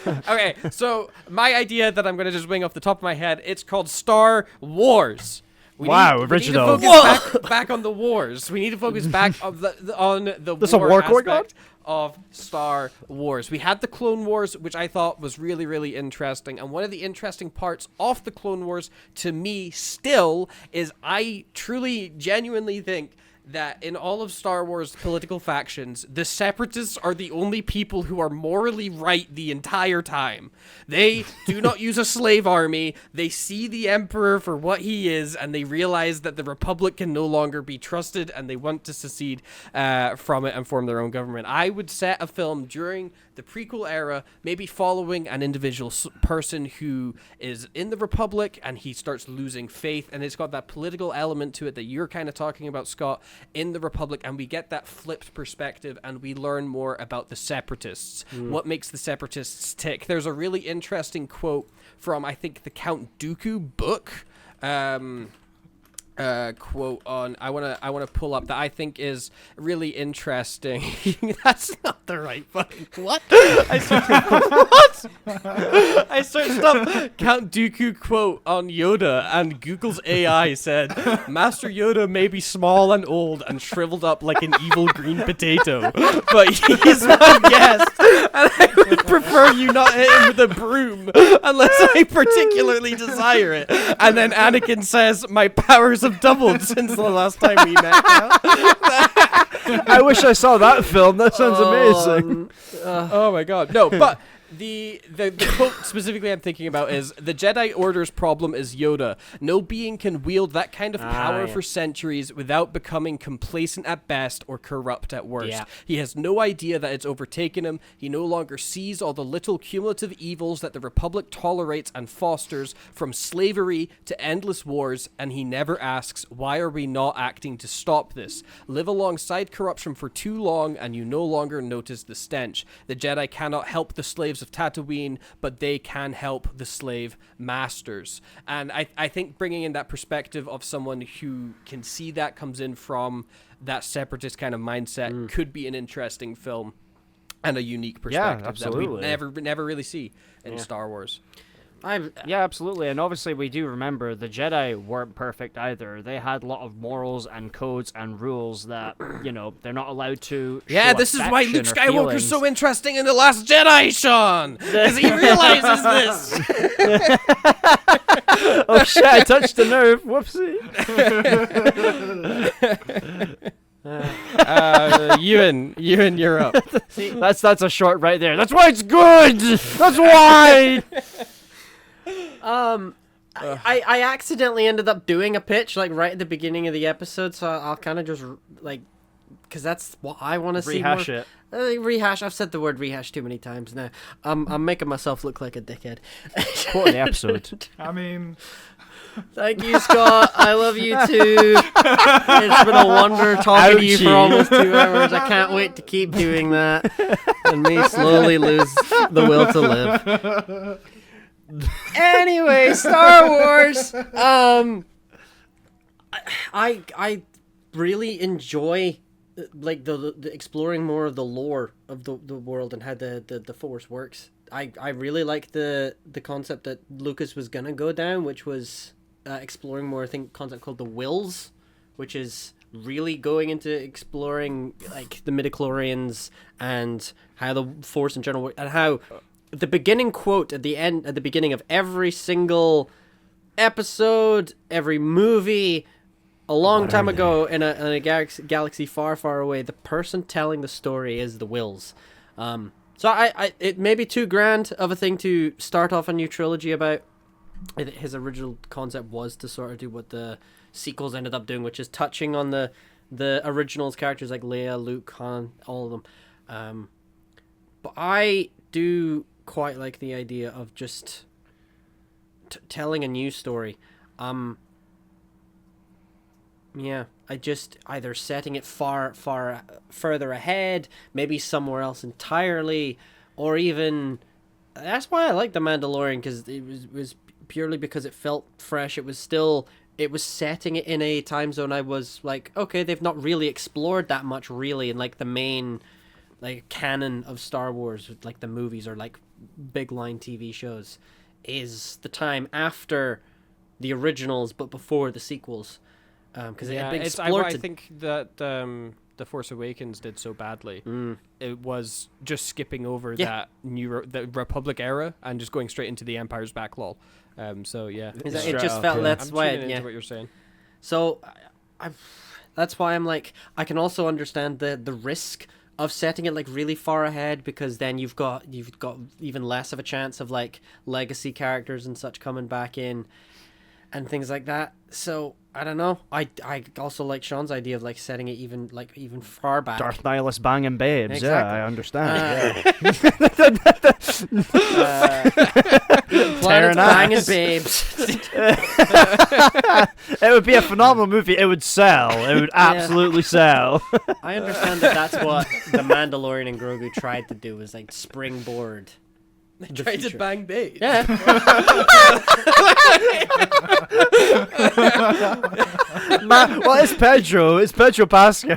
thinking? Okay, so my idea that I'm gonna just wing off the top of my head. It's called Star Wars. We original. need to focus back on the wars. We need to focus back on the There's a war going on? aspect of Star Wars. We had the Clone Wars, which I thought was really, really interesting. And one of the interesting parts of the Clone Wars, to me, still, is I truly, genuinely think that in all of Star Wars political factions, the Separatists are the only people who are morally right the entire time. They do not use a slave army. They see the Emperor for what he is, and they realize that the Republic can no longer be trusted, and they want to secede from it and form their own government. I would set a film during the prequel era, maybe following an individual person who is in the Republic, and he starts losing faith, and it's got that political element to it that you're kind of talking about, Scott, in the Republic, and we get that flipped perspective, and we learn more about the Separatists. What makes the Separatists tick? There's a really interesting quote from, I think, the Count Dooku book. Quote on I wanna pull up that I think is really interesting. That's not the right fucking what? I searched up Count Dooku quote on Yoda, and Google's AI said Master Yoda may be small and old and shriveled up like an evil green potato, but he's my guest, and I would prefer you not hit him with a broom unless I particularly desire it. And then Anakin says, my powers have doubled since the last time we met. I wish I saw that film. That sounds amazing. Oh my god. No, but the quote specifically I'm thinking about is, the Jedi Order's problem is Yoda. No being can wield that kind of power for centuries without becoming complacent at best or corrupt at worst. Yeah. He has no idea that it's overtaken him. He no longer sees all the little cumulative evils that the Republic tolerates and fosters, from slavery to endless wars, and he never asks, why are we not acting to stop this? Live alongside corruption for too long and you no longer notice the stench. The Jedi cannot help the slaves of Tatooine, but they can help the slave masters. And I think bringing in that perspective of someone who can see that, comes in from that separatist kind of mindset, could be an interesting film and a unique perspective that we never really see in Star Wars. Yeah, absolutely. And obviously we do remember the Jedi weren't perfect either. They had a lot of morals and codes and rules that, you know, they're not allowed to show this is why Luke affection or Skywalker's feelings. so interesting in The Last Jedi, Sean! Because he realizes this! Oh shit, I touched the nerve. Whoopsie. Ewan, you're up. That's a short right there. That's why it's good! That's why! I accidentally ended up doing a pitch like right at the beginning of the episode, so I'll kind of just like because that's what I want to see. Rehash more. it. Rehash. I've said the word rehash too many times now. I'm making myself look like a dickhead. Quote in the episode. I mean, Thank you, Scott. I love you too. It's been a wonder talking to you for almost 2 hours. I can't wait to keep doing that and me slowly lose the will to live. Anyway, Star Wars. I really enjoy like the exploring more of the lore of the world and how the Force works. I really like the concept that Lucas was gonna go down, which was exploring more, I think, concept called the Wills, which is really going into exploring like the midichlorians and how the Force in general works, and how the beginning quote at the beginning of every single episode, every movie, a long time ago in a galaxy far, far away, the person telling the story is the Wills. So it may be too grand of a thing to start off a new trilogy about. His original concept was to sort of do what the sequels ended up doing, which is touching on the originals characters like Leia, Luke, Han, all of them. But I do quite like the idea of just telling a new story. Yeah, I just either setting it further ahead, maybe somewhere else entirely, or even that's why I like The Mandalorian, because it was purely because it felt fresh. It was setting it in a time zone I was like, okay, they've not really explored that much really in like the main like canon of Star Wars, like the movies or like big line TV shows, is the time after the originals but before the sequels. Because it had been explored. I think that The Force Awakens did so badly. It was just skipping over the Republic era and just going straight into the Empire's back lol. So yeah, it just felt that's I'm why. tuning into what you're saying. So, that's why I'm like, I can also understand the risk of setting it like really far ahead, because then you've got even less of a chance of like legacy characters and such coming back in and things like that. So I don't know. I also like Sean's idea of like setting it even far back. Darth Nihilus banging babes. Exactly. Yeah, I understand. Planet banging babes. It would be a phenomenal movie. It would sell. It would absolutely sell. I understand that's what the Mandalorian and Grogu tried to do, was like springboard. They tried to bang babes. Yeah. Well, it's Pedro. It's Pedro Pascal.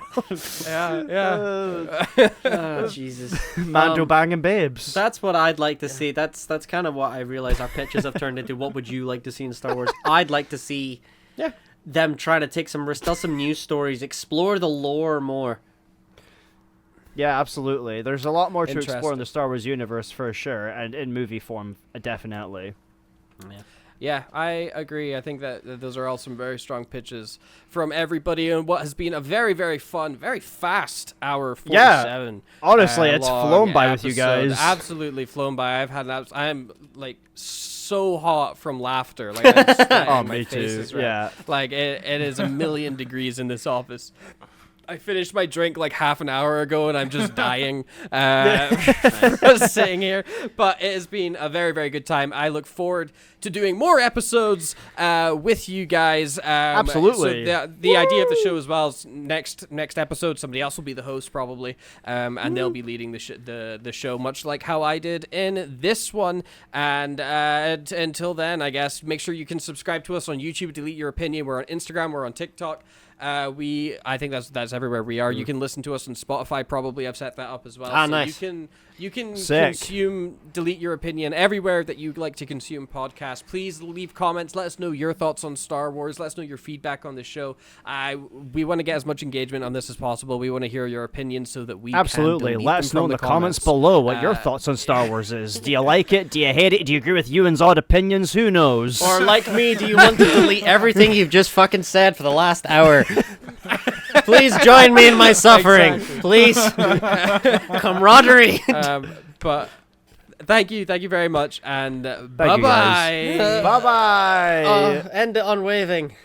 Yeah. Oh, Jesus. Mando banging babes. That's what I'd like to see. That's kind of what I realize our pitches have turned into. What would you like to see in Star Wars? I'd like to see them trying to take some risks, tell some news stories, explore the lore more. Yeah, absolutely. There's a lot more to explore in the Star Wars universe for sure, and in movie form, definitely. Yeah, I agree. I think that those are all some very strong pitches from everybody in what has been a very, very fun, very fast hour 47. Yeah, honestly, it's flown by episode. with you guys. Absolutely flown by. I'm like so hot from laughter. Like I'm sweating. Me too. Right. Yeah, like it is a million degrees in this office. I finished my drink like half an hour ago, and I'm just dying sitting here. But it has been a very, very good time. I look forward to doing more episodes with you guys. Absolutely. So the idea of the show as well is next episode, somebody else will be the host probably, and they'll be leading the show, much like how I did in this one. And until then, I guess make sure you can subscribe to us on YouTube. Delete Your Opinion. We're on Instagram. We're on TikTok. I think that's everywhere we are. You can listen to us on Spotify. Probably I've set that up as well. So nice. You can Sick. consume Delete Your Opinion everywhere that you like to consume podcasts. Please leave comments. Let us know your thoughts on Star Wars. Let us know your feedback on the show. We want to get as much engagement on this as possible. We want to hear your opinions so that we absolutely. Can delete Let them us know from in the comments below what your thoughts on Star Wars is. Do you like it? Do you hate it? Do you agree with Ewan's odd opinions? Who knows? Or like me, do you want to delete everything you've just fucking said for the last hour? Please join me in my suffering. Exactly. Please. Camaraderie. But thank you very much, and Thank you bye-bye. guys. Bye-bye. End it on waving.